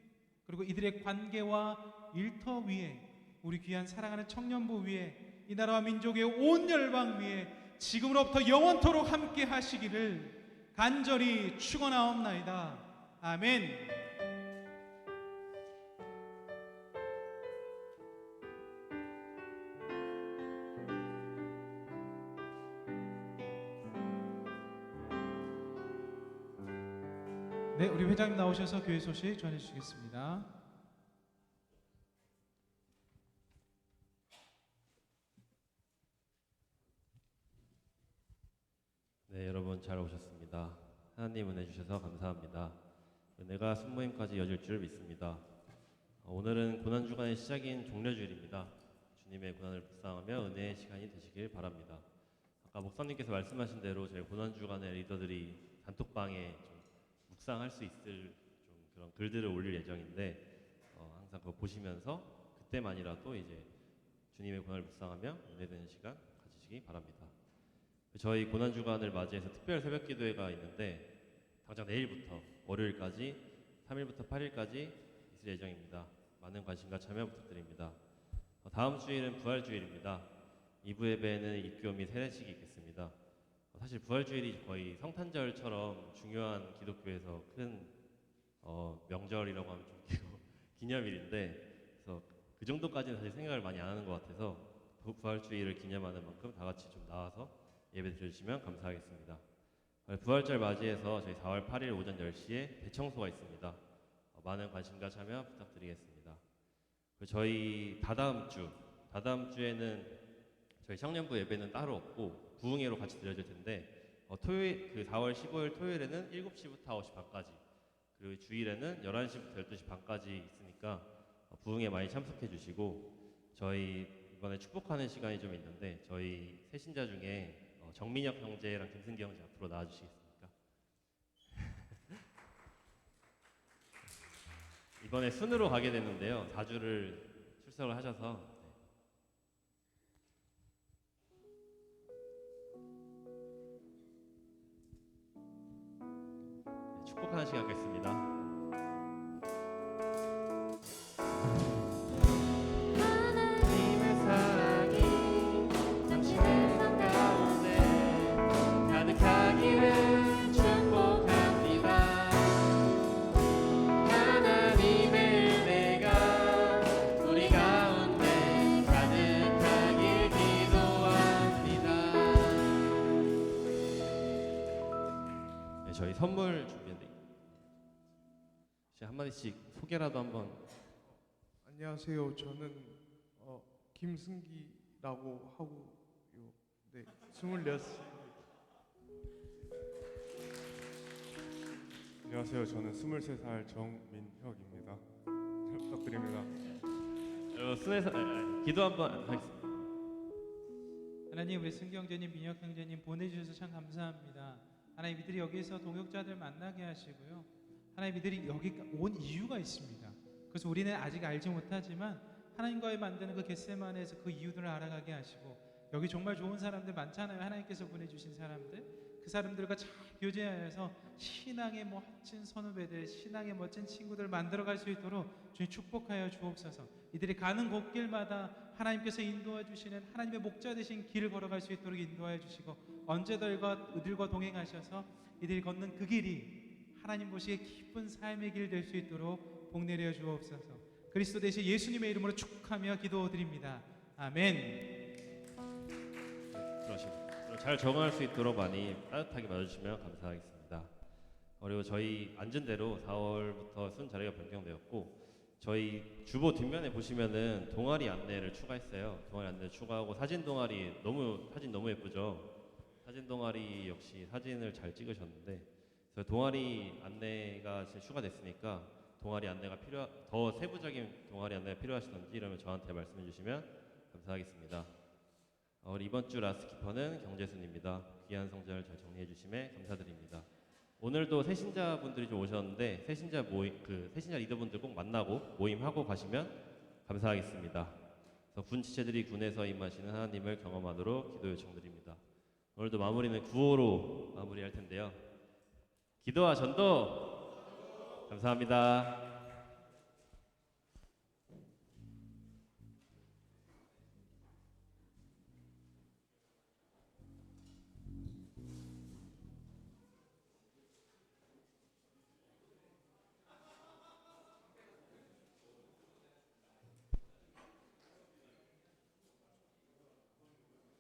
그리고 이들의 관계와 일터 위에, 우리 귀한 사랑하는 청년부 위에, 이 나라와 민족의 온 열방 위에 지금으로부터 영원토록 함께 하시기를 간절히 축원하옵나이다. 아멘. 네, 우리 회장님 나오셔서 교회 소식 전해 주시겠습니다. 네, 여러분 잘 오셨습니다. 하나님 은혜 주셔서 감사합니다. 은혜가 순모임까지 이어질 줄 믿습니다. 오늘은 고난주간의 시작인 종려주일입니다. 주님의 주님의 고난을 묵상하며 은혜의 시간이 되시길 바랍니다. 아까 목사님께서 말씀하신 대로 저희 고난 주간의 리더들이 단톡방에 좀 묵상할 수 있을 좀 그런 글들을 올릴 예정인데 항상 그거 보시면서 그때만이라도 이제 주님의 고난을 묵상하며 은혜되는 시간 가지시기 바랍니다. 저희 고난 주간을 맞이해서 특별 새벽 기도회가 있는데 당장 내일부터 월요일까지 3일부터 8일까지 있을 예정입니다. 많은 관심과 참여 부탁드립니다. 다음 주일은 부활주일입니다. 2부 예배는 입교 및 세례식이 있겠습니다. 사실 부활주일이 거의 성탄절처럼 중요한 기독교에서 큰 명절이라고 하면 좀 기념일인데, 그래서 그 정도까지는 사실 생각을 많이 안 하는 것 같아서 부활주일을 기념하는 만큼 다 같이 좀 나와서 예배 드려주시면 감사하겠습니다. 부활절 맞이해서 저희 4월 8일 오전 10시에 대청소가 있습니다. 많은 관심과 참여 부탁드리겠습니다. 저희 다다음 주에는 저희 청년부 예배는 따로 없고 부흥회로 같이 드려질 텐데 토요일 4월 15일 토요일에는 7시부터 9시 반까지, 그리고 주일에는 11시부터 12시 반까지 있으니까 부흥회 많이 참석해 주시고, 저희 이번에 축복하는 시간이 좀 있는데 저희 새신자 중에 정민혁 형제랑 김승기 형제 앞으로 나와주시겠습니까? 이번에 순으로 가게 됐는데요. 4주를 출석을 하셔서 축복하는 시간 갖겠습니다. 하나님의 사랑이 당신의 삶 가운데 가득하기를 축복합니다. 하나님의 은혜가 우리 가운데 가득하길 기도합니다. 네, 저희 선물 준비했는데 한마디씩 소개라도 한번. 안녕하세요. 저는 김승기라고 하고요. 네, 26. 안녕하세요. 저는 23살 정민혁입니다. 잘 부탁드립니다. 기도 한번 하겠습니다. 하나님, 우리 승기 형제님, 민혁 형제님 보내주셔서 참 감사합니다. 하나님, 이들이 여기서 동역자들 만나게 하시고요. 하나님, 이들이 여기 온 이유가 있습니다. 그래서 우리는 아직 알지 못하지만 하나님과의 만드는 그 겟세마네에서 그 이유들을 알아가게 하시고, 여기 정말 좋은 사람들 많잖아요. 하나님께서 보내주신 사람들, 그 사람들과 잘 교제하여서 신앙의 멋진 선후배들, 신앙의 멋진 친구들 만들어갈 수 있도록 주님 축복하여 주옵소서. 이들이 가는 곳길마다 하나님께서 인도해 주시는 하나님의 목자 되신 길을 걸어갈 수 있도록 인도하여 주시고, 언제들과 이들과 동행하셔서 이들이 걷는 그 길이 하나님 보시기에 기쁜 삶의 길 될 수 있도록 복 내려 주옵소서. 그리스도 대신 예수님의 이름으로 축하하며 기도드립니다. 아멘. 그러시고 잘 적응할 수 있도록 많이 따뜻하게 맞아주시면 감사하겠습니다. 그리고 저희 앉은 대로 4월부터 순 자리가 변경되었고, 저희 주보 뒷면에 보시면은 동아리 안내를 추가했어요. 동아리 안내를 추가하고 사진 동아리 사진 너무 예쁘죠? 사진 동아리 역시 사진을 잘 찍으셨는데, 그래서 동아리 안내가 추가됐으니까 동아리 안내가 더 세부적인 동아리 안내가 필요하시던지 이러면 저한테 말씀해 주시면 감사하겠습니다. 우리 이번 주 라스트 키퍼는 경재순입니다. 귀한 성전을 잘 정리해 주심에 감사드립니다. 오늘도 새신자분들이 좀 오셨는데 새신자 리더분들 꼭 만나고 모임하고 가시면 감사하겠습니다. 그래서 군 지체들이 군에서 임하시는 하나님을 경험하도록 기도 요청드립니다. 오늘도 마무리는 구호로 마무리할 텐데요. 기도와 전도 감사합니다.